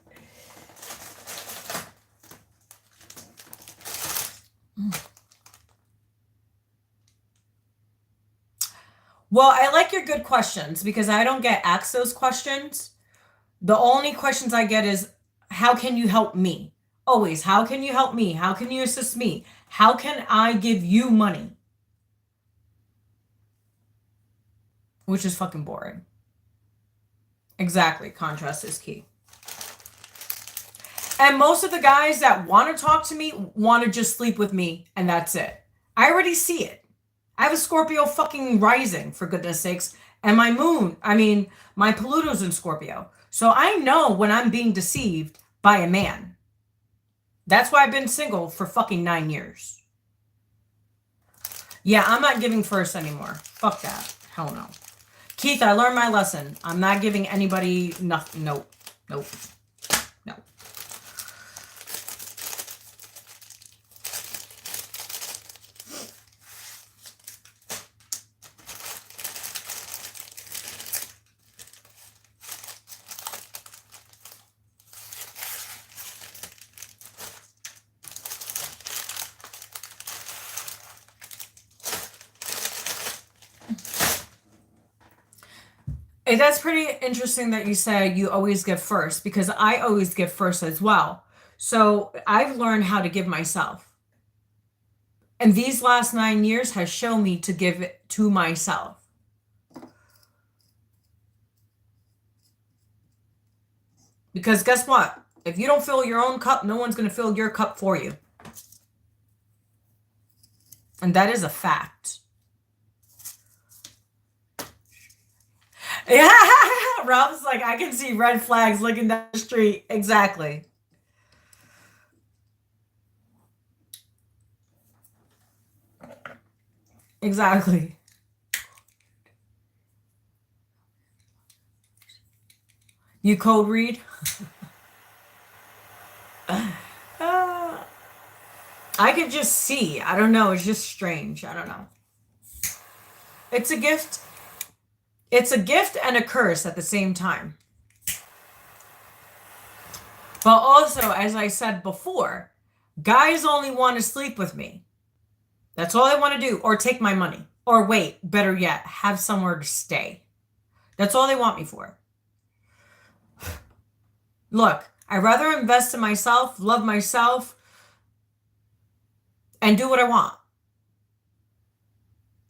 Well, I like your good questions because I don't get asked those questions. The only questions I get is, how can you help me? Always, how can you help me? How can you assist me? How can I give you money? Which is fucking boring. Exactly. Contrast is key. And most of the guys that want to talk to me want to just sleep with me, and that's it. I already see it. I have a Scorpio fucking rising, for goodness sakes. And my moon, my Pluto's in Scorpio. So I know when I'm being deceived by a man. That's why I've been single for fucking 9 years. Yeah, I'm not giving first anymore. Fuck that. Hell no. Keith, I learned my lesson. I'm not giving anybody nothing. Nope. Nope. No. That's pretty interesting that you say you always give first, because I always give first as well. So I've learned how to give myself. And these last 9 years has shown me to give it to myself. Because guess what? If you don't fill your own cup, no one's going to fill your cup for you. And that is a fact. Yeah, Ralph's like, I can see red flags looking down the street. Exactly. Exactly. You code read? I could just see. I don't know. It's just strange. I don't know. It's a gift. It's a gift and a curse at the same time. But also, as I said before, guys only want to sleep with me. That's all they want to do. Or take my money. Or wait, better yet, have somewhere to stay. That's all they want me for. Look, I'd rather invest in myself, love myself, and do what I want.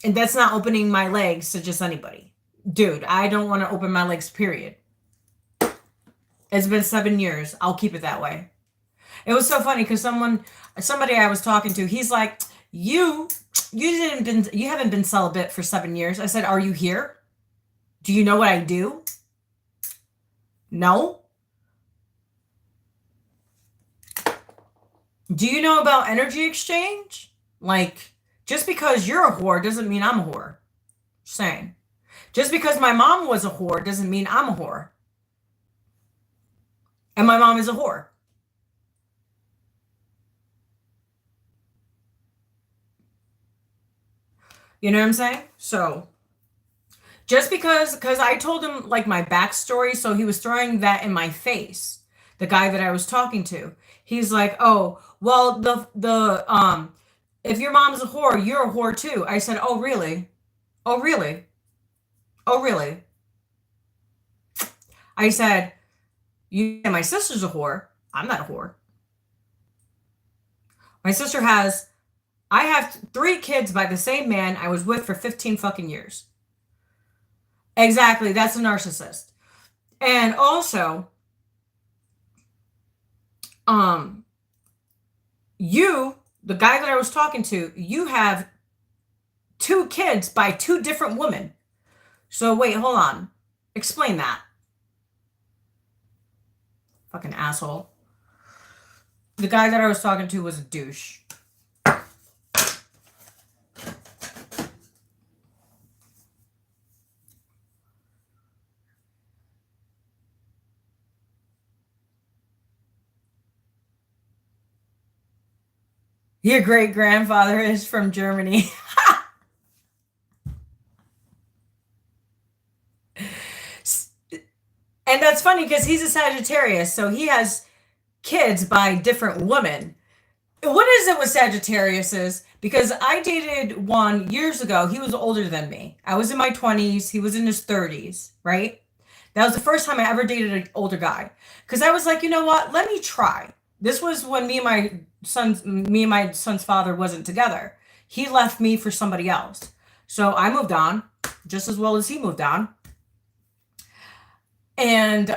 And that's not opening my legs to just anybody. Dude, I don't want to open my legs, period. It's been 7 years. I'll keep it that way. It was so funny because somebody I was talking to, he's like, you haven't been celibate for 7 years. I said, are you here? Do you know what I do? No. Do you know about energy exchange? Like, just because you're a whore doesn't mean I'm a whore. Just saying. Just because my mom was a whore doesn't mean I'm a whore. And my mom is a whore. You know what I'm saying? So, just because I told him like my backstory, so he was throwing that in my face. The guy that I was talking to, he's like, "Oh, well, if your mom's a whore, you're a whore too." I said, "Oh, really? Oh, really? Oh, really?" I said, my sister's a whore. I'm not a whore. My sister I have 3 kids by the same man I was with for 15 fucking years. Exactly. That's a narcissist. And also, the guy that I was talking to, you have 2 kids by 2 different women. So wait, hold on. Explain that. Fucking asshole. The guy that I was talking to was a douche. Your great grandfather is from Germany. And that's funny because he's a Sagittarius, so he has kids by different women. What is it with Sagittariuses? Because I dated one years ago. He was older than me. I was in my 20s. He was in his 30s, right? That was the first time I ever dated an older guy. Because I was like, you know what? Let me try. This was when me and my son's father wasn't together. He left me for somebody else. So I moved on, just as well as he moved on. And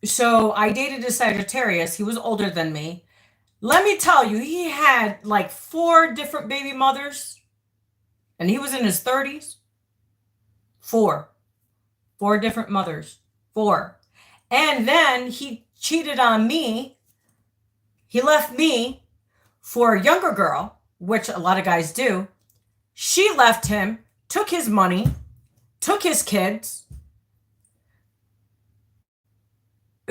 so I dated a Sagittarius. He was older than me. Let me tell you, he had like 4 different baby mothers. And he was in his 30s. 4 different mothers. 4. And then he cheated on me. He left me for a younger girl, which a lot of guys do. She left him, took his money, took his kids.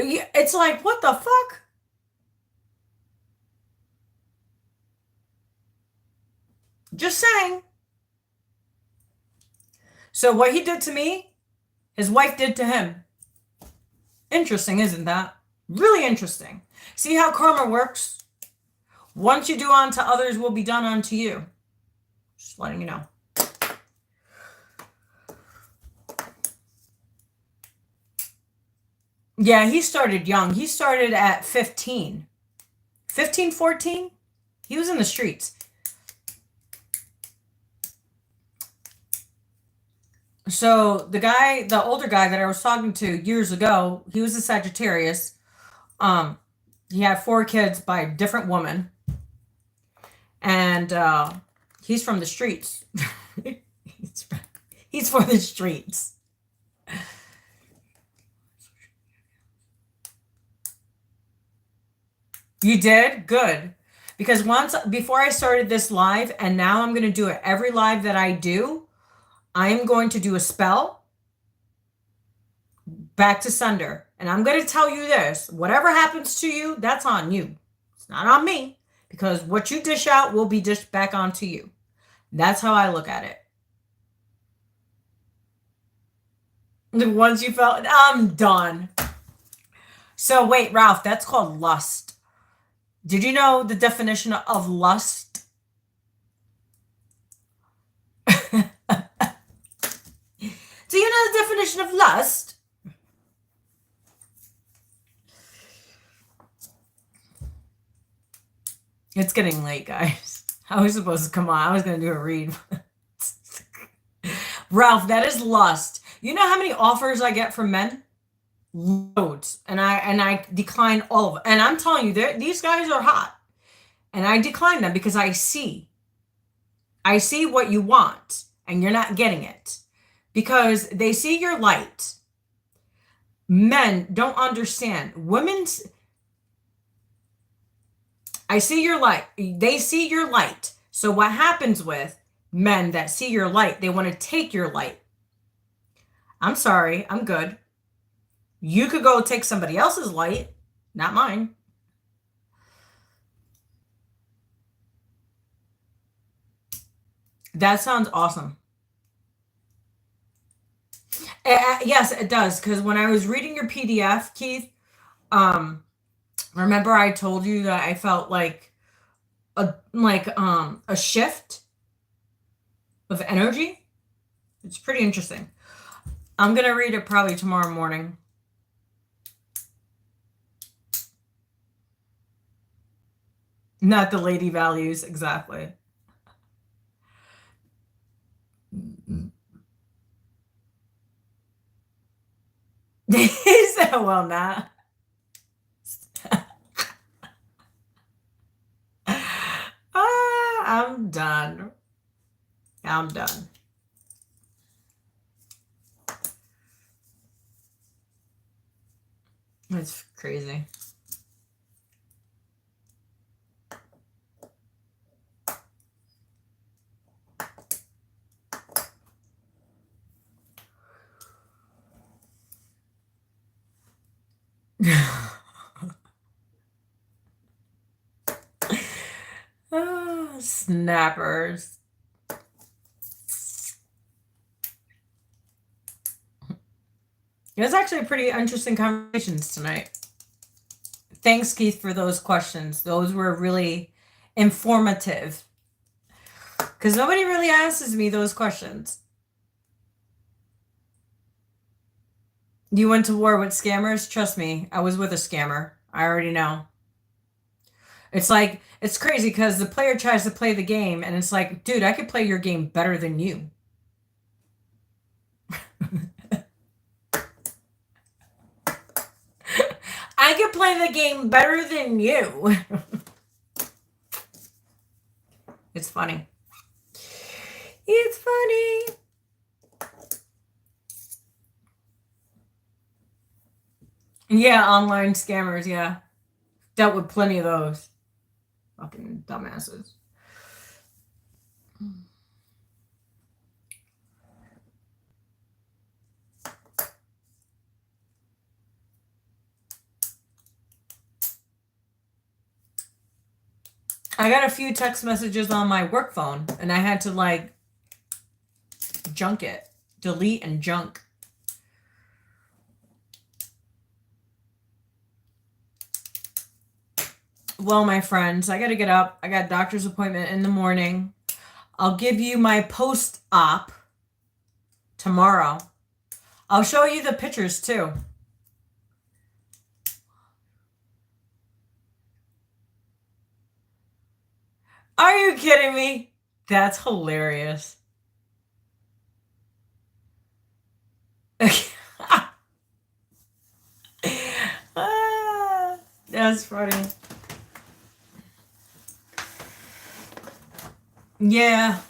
It's like, what the fuck? Just saying. So what he did to me, his wife did to him. Interesting, isn't that? Really interesting. See how karma works? Once you do unto others, will be done unto you. Just letting you know. Yeah, he started young. He started at 15. 15, 14? He was in the streets. So the older guy that I was talking to years ago, he was a Sagittarius. He had 4 kids by a different woman. And he's from the streets. He's for the streets. You did? Good. Because before I started this live, and now I'm going to do it every live that I do, I'm going to do a spell back to sender. And I'm going to tell you this, whatever happens to you, that's on you. It's not on me, because what you dish out will be dished back onto you. That's how I look at it. Once you felt, I'm done. So wait, Ralph, that's called lust. Did you know the definition of lust? Do you know the definition of lust? It's getting late, guys. I was supposed to come on. I was going to do a read. Ralph, that is lust. You know how many offers I get from men? Loads. And I decline all of them. And I'm telling you, these guys are hot. And I decline them because I see what you want and you're not getting it. Because they see your light. Men don't understand. I see your light. They see your light. So what happens with men that see your light, they want to take your light. I'm sorry, I'm good. You could go take somebody else's light, not mine. That sounds awesome. Yes, it does. Because when I was reading your PDF, Keith, remember I told you that I felt like a shift of energy? It's pretty interesting. I'm going to read it probably tomorrow morning. Not the lady values, exactly. He said, well, nah. I'm done. I'm done. It's crazy. Oh, snappers. It was actually pretty interesting conversations tonight. Thanks, Keith, for those questions. Those were really informative. Because nobody really asks me those questions. You went to war with scammers? Trust me, I was with a scammer. I already know. It's like, it's crazy because the player tries to play the game and it's like, dude, I could play your game better than you. I could play the game better than you. It's funny. It's funny. Yeah, online scammers, yeah. Dealt with plenty of those. Fucking dumbasses. I got a few text messages on my work phone, and I had to, like, junk it. Delete and junk. Well, my friends, I got to get up. I got a doctor's appointment in the morning. I'll give you my post-op tomorrow. I'll show you the pictures, too. Are you kidding me? That's hilarious. That's funny. Yeah.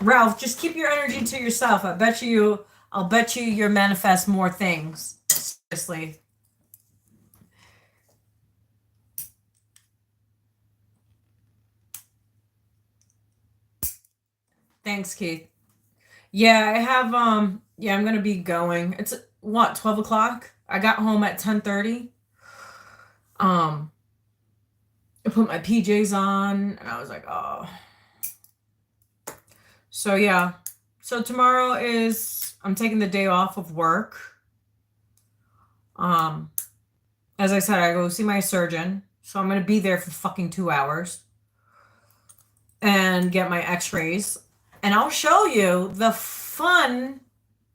Ralph, just keep your energy to yourself. I'll bet you you'll manifest more things. Seriously. Thanks, Keith. Yeah, I have yeah, I'm gonna be going. It's what, 12 o'clock? I got home at 10:30. I put my PJs on and I was like, oh. So yeah. So tomorrow I'm taking the day off of work. As I said, I go see my surgeon. So I'm going to be there for fucking 2 hours and get my x-rays. And I'll show you the fun,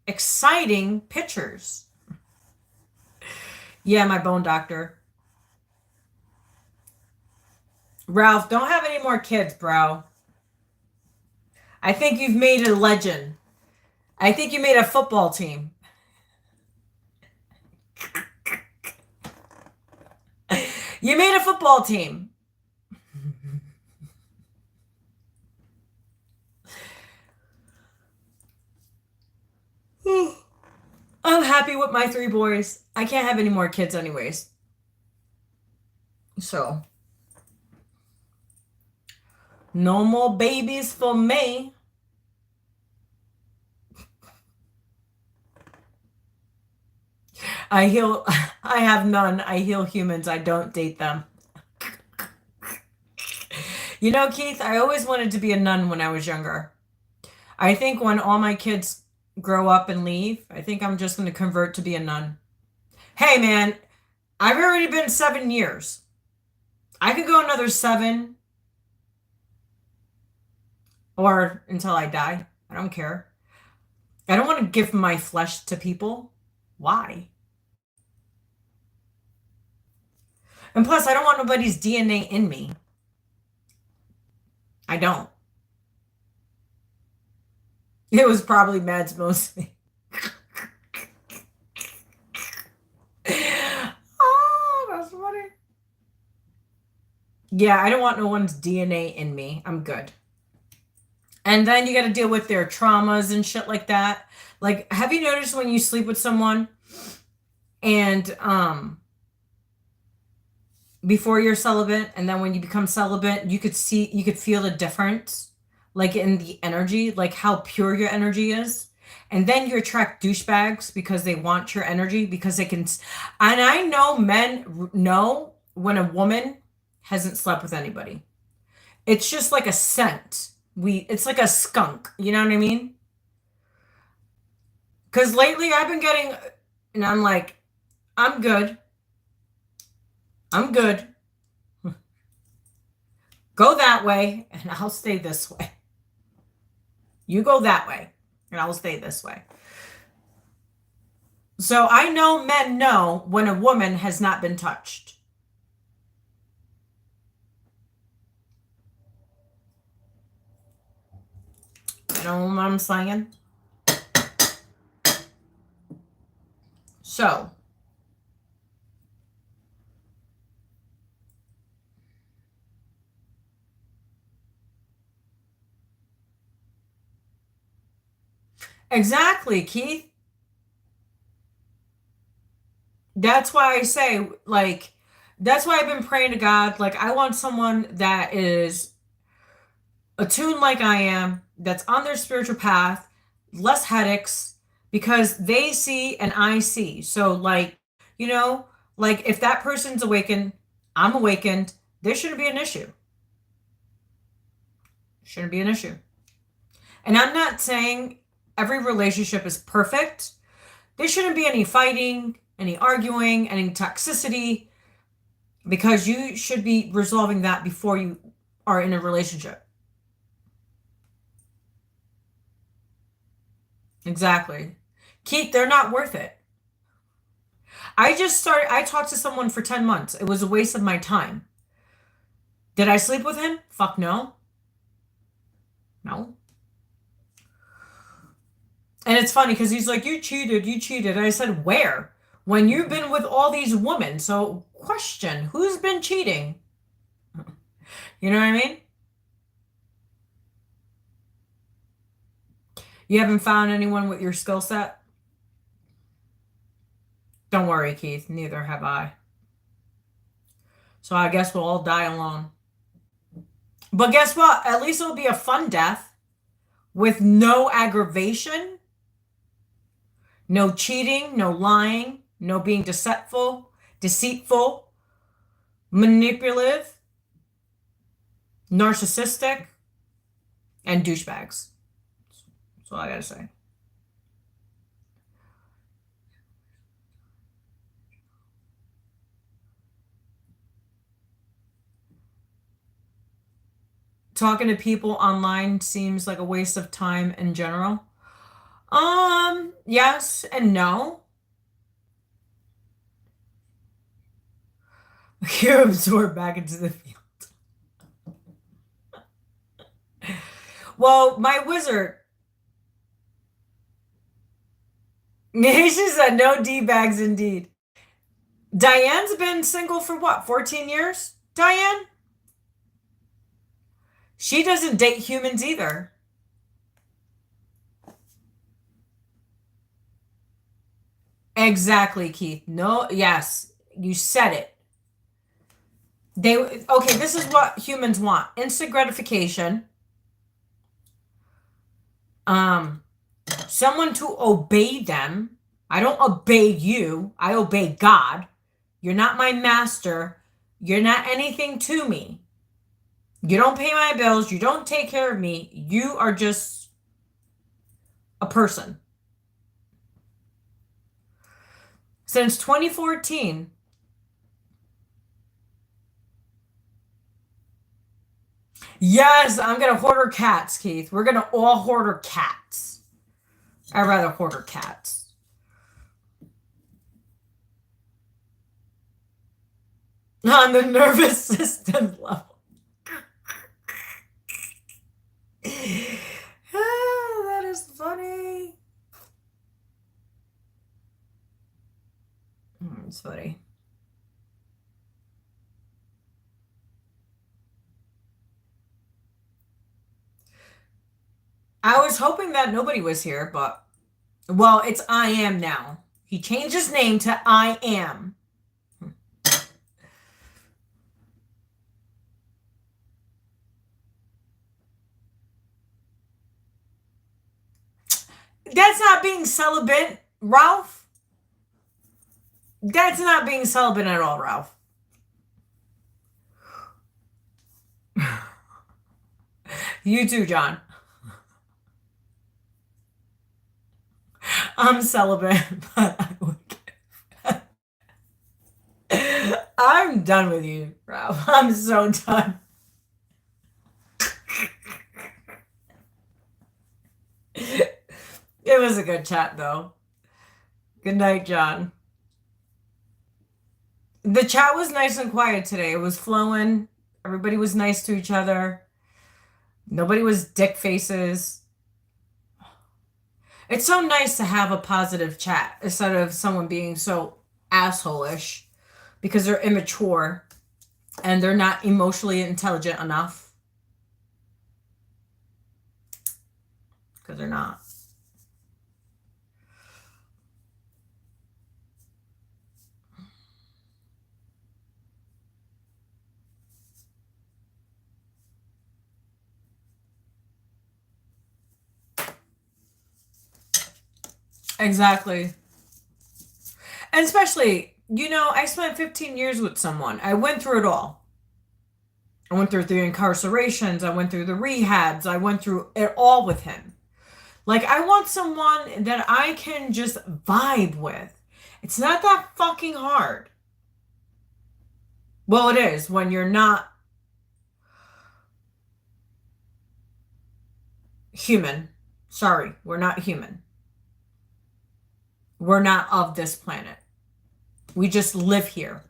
exciting pictures. Yeah, my bone doctor. Ralph, don't have any more kids, bro. I think you've made a legend. I think you made a football team. You made a football team. I'm happy with my 3 boys. I can't have any more kids anyways. So, no more babies for me. I have none. I heal humans. I don't date them. You know, Keith, I always wanted to be a nun when I was younger. I think when all my kids grow up and leave, I think I'm just going to convert to be a nun. Hey, man, I've already been 7 years. I could go another 7 or until I die. I don't care. I don't want to give my flesh to people. Why? And plus, I don't want nobody's DNA in me. I don't. It was probably Mads mostly. Oh, that's funny. Yeah, I don't want no one's DNA in me. I'm good. And then you got to deal with their traumas and shit like that. Like, have you noticed when you sleep with someone and before you're celibate and then when you become celibate, you could feel the difference, like in the energy, like how pure your energy is. And then you attract douchebags because they want your energy, because they can. And I know men know when a woman hasn't slept with anybody. It's just like a scent. It's like a skunk. You know what I mean? Because lately I've been getting, and I'm like, I'm good. I'm good. Go that way, and I'll stay this way. You go that way, and I'll stay this way. So I know men know when a woman has not been touched. You know what I'm saying? So, exactly, Keith. That's why I say, like, that's why I've been praying to God. Like, I want someone that is attuned like I am, that's on their spiritual path, less headaches, because they see and I see. So, like, you know, like if that person's awakened, I'm awakened, there shouldn't be an issue. Shouldn't be an issue. And I'm not saying every relationship is perfect. There shouldn't be any fighting, any arguing, any toxicity, because you should be resolving that before you are in a relationship. Exactly. Keith, they're not worth it. I talked to someone for 10 months. It was a waste of my time. Did I sleep with him? Fuck no. No. And it's funny because he's like, you cheated. And I said, where? When you've been with all these women. So question, who's been cheating? You know what I mean? You haven't found anyone with your skill set? Don't worry, Keith. Neither have I. So I guess we'll all die alone. But guess what? At least it'll be a fun death with no aggravation, no cheating, no lying, no being deceitful, manipulative. narcissistic, and douchebags. That's all I gotta say. Talking to people online seems like a waste of time in general. Yes and no. You absorb back into the field. Well, my wizard. She said no D-bags indeed. Diane's been single for what, 14 years? Diane? She doesn't date humans either. Exactly, Keith. No, yes, you said it. Okay, this is what humans want. Instant gratification. Someone to obey them. I don't obey you. I obey God. You're not my master. You're not anything to me. You don't pay my bills. You don't take care of me. You are just a person. Since 2014, yes, I'm going to hoard her cats, Keith. We're going to all hoard her cats. I'd rather hoard her cats. On the nervous system level. That is funny. It's funny. I was hoping that nobody was here, but, well, it's I am now. He changed his name to I am. That's not being celibate, Ralph. That's not being celibate at all, Ralph. You too, John. I'm celibate, but I would. I'm done with you, Ralph. I'm so done. It was a good chat, though. Good night, John. The chat was nice and quiet today. It was flowing. Everybody was nice to each other. Nobody was dick faces. It's so nice to have a positive chat instead of someone being so asshole-ish because they're immature and they're not emotionally intelligent enough. Because they're not. Exactly. And especially, I spent 15 years with someone. I went through it all. I went through the incarcerations. I went through the rehabs. I went through it all with him. Like, I want someone that I can just vibe with. It's not that fucking hard. Well, it is when you're not human. Sorry, we're not human. We're not of this planet. We just live here.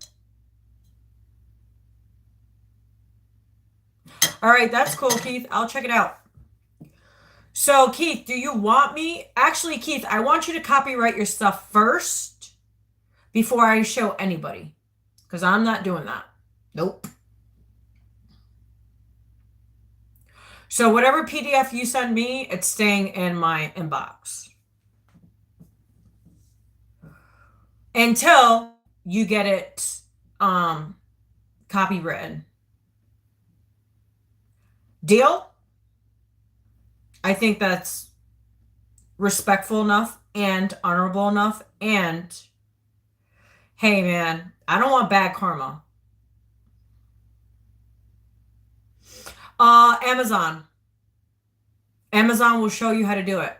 All right, that's cool, Keith. I'll check it out. So, Keith, do you want me? Actually, Keith, I want you to copyright your stuff first before I show anybody. Because I'm not doing that. Nope. So whatever PDF you send me, it's staying in my inbox. Until you get it copywritten. Deal? I think that's respectful enough and honorable enough. And hey, man, I don't want bad karma. Amazon. Amazon will show you how to do it.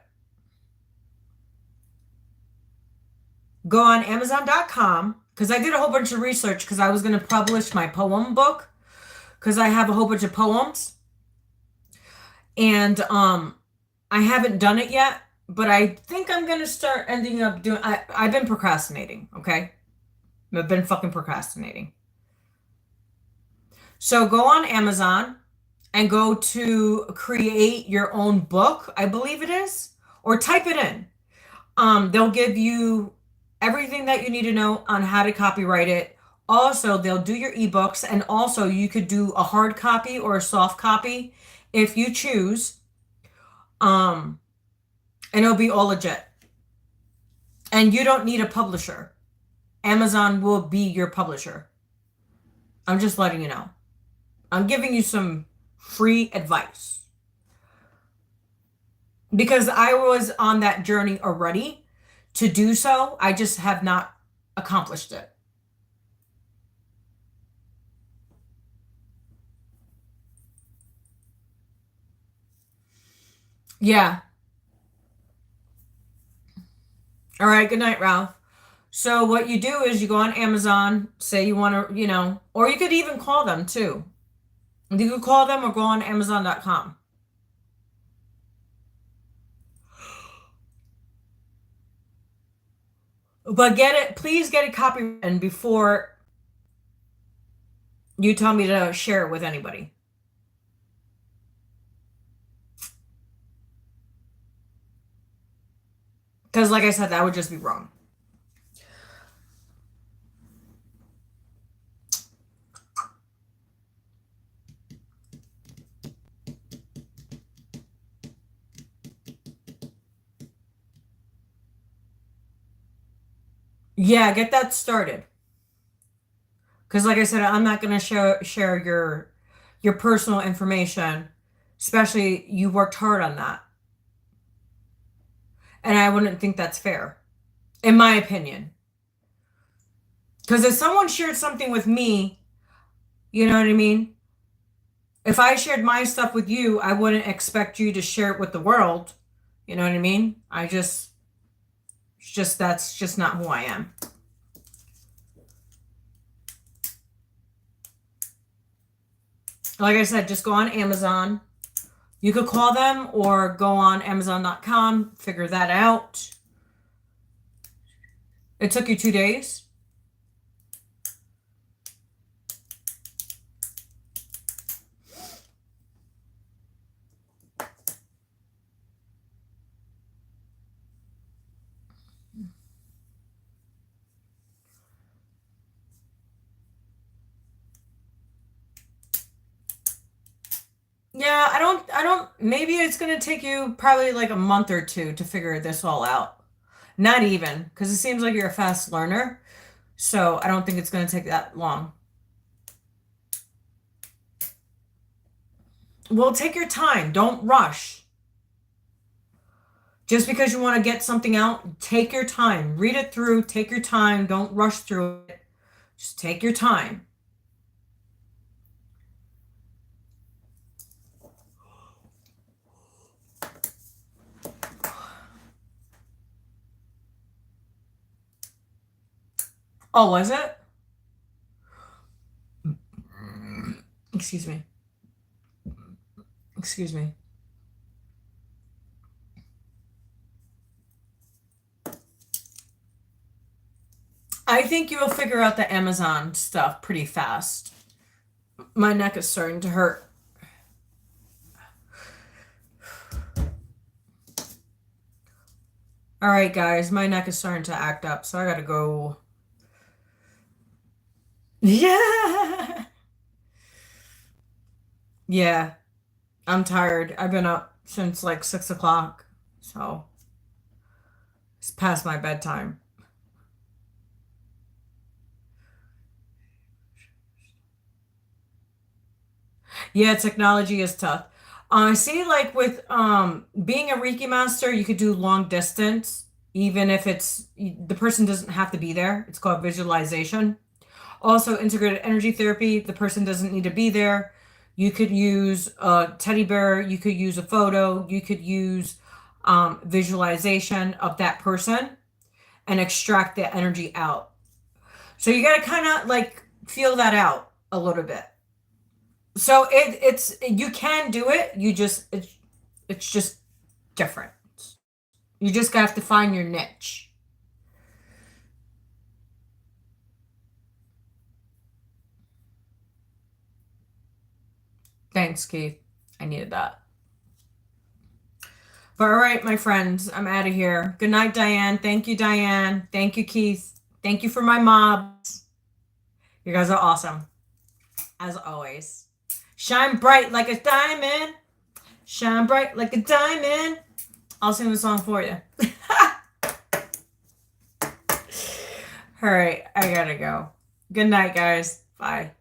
Go on Amazon.com, because I did a whole bunch of research because I was going to publish my poem book, because I have a whole bunch of poems. And I haven't done it yet, but I think I'm going to start ending up doing... I've been procrastinating, okay? I've been fucking procrastinating. So go on Amazon and go to create your own book, I believe it is, or type it in. They'll give you everything that you need to know on how to copyright it. Also, they'll do your ebooks, and also you could do a hard copy or a soft copy if you choose. And it'll be all legit. And you don't need a publisher. Amazon will be your publisher. I'm just letting you know. I'm giving you some free advice. Because I was on that journey already to do so. I just have not accomplished it. Yeah. All right. Good night, Ralph. So what you do is you go on Amazon, say you want to, or you could even call them too. You could call them or go on Amazon.com. But please get it copyrighted before you tell me to share it with anybody. Because like I said, that would just be wrong. Yeah, get that started. Because like I said, I'm not going to share your personal information, especially you worked hard on that. And I wouldn't think that's fair, in my opinion. Because if someone shared something with me, you know what I mean? If I shared my stuff with you, I wouldn't expect you to share it with the world. You know what I mean? That's just not who I am. Like I said, just go on Amazon. You could call them or go on Amazon.com, figure that out. It took you 2 days? Yeah, maybe it's going to take you probably like a month or two to figure this all out. Not even, because it seems like you're a fast learner. So I don't think it's going to take that long. Well, take your time. Don't rush. Just because you want to get something out, take your time. Read it through. Take your time. Don't rush through it. Just take your time. Oh, was it? Excuse me. Excuse me. I think you'll figure out the Amazon stuff pretty fast. My neck is starting to hurt. All right, guys, my neck is starting to act up, so I gotta go. Yeah. Yeah. I'm tired. I've been up since like 6 o'clock, so it's past my bedtime. Yeah, technology is tough. I see, like with being a Reiki master, you could do long distance, even if the person doesn't have to be there. It's called visualization. Also, integrated energy therapy, the person doesn't need to be there. You could use a teddy bear. You could use a photo. You could use visualization of that person and extract the energy out. So you got to kind of like feel that out a little bit. So it's you can do it. You just it's just different. You just have to find your niche. Thanks, Keith. I needed that. But all right, my friends, I'm out of here. Good night, Diane. Thank you, Diane. Thank you, Keith. Thank you for my mobs. You guys are awesome. As always. Shine bright like a diamond. Shine bright like a diamond. I'll sing the song for you. All right, I gotta go. Good night, guys. Bye.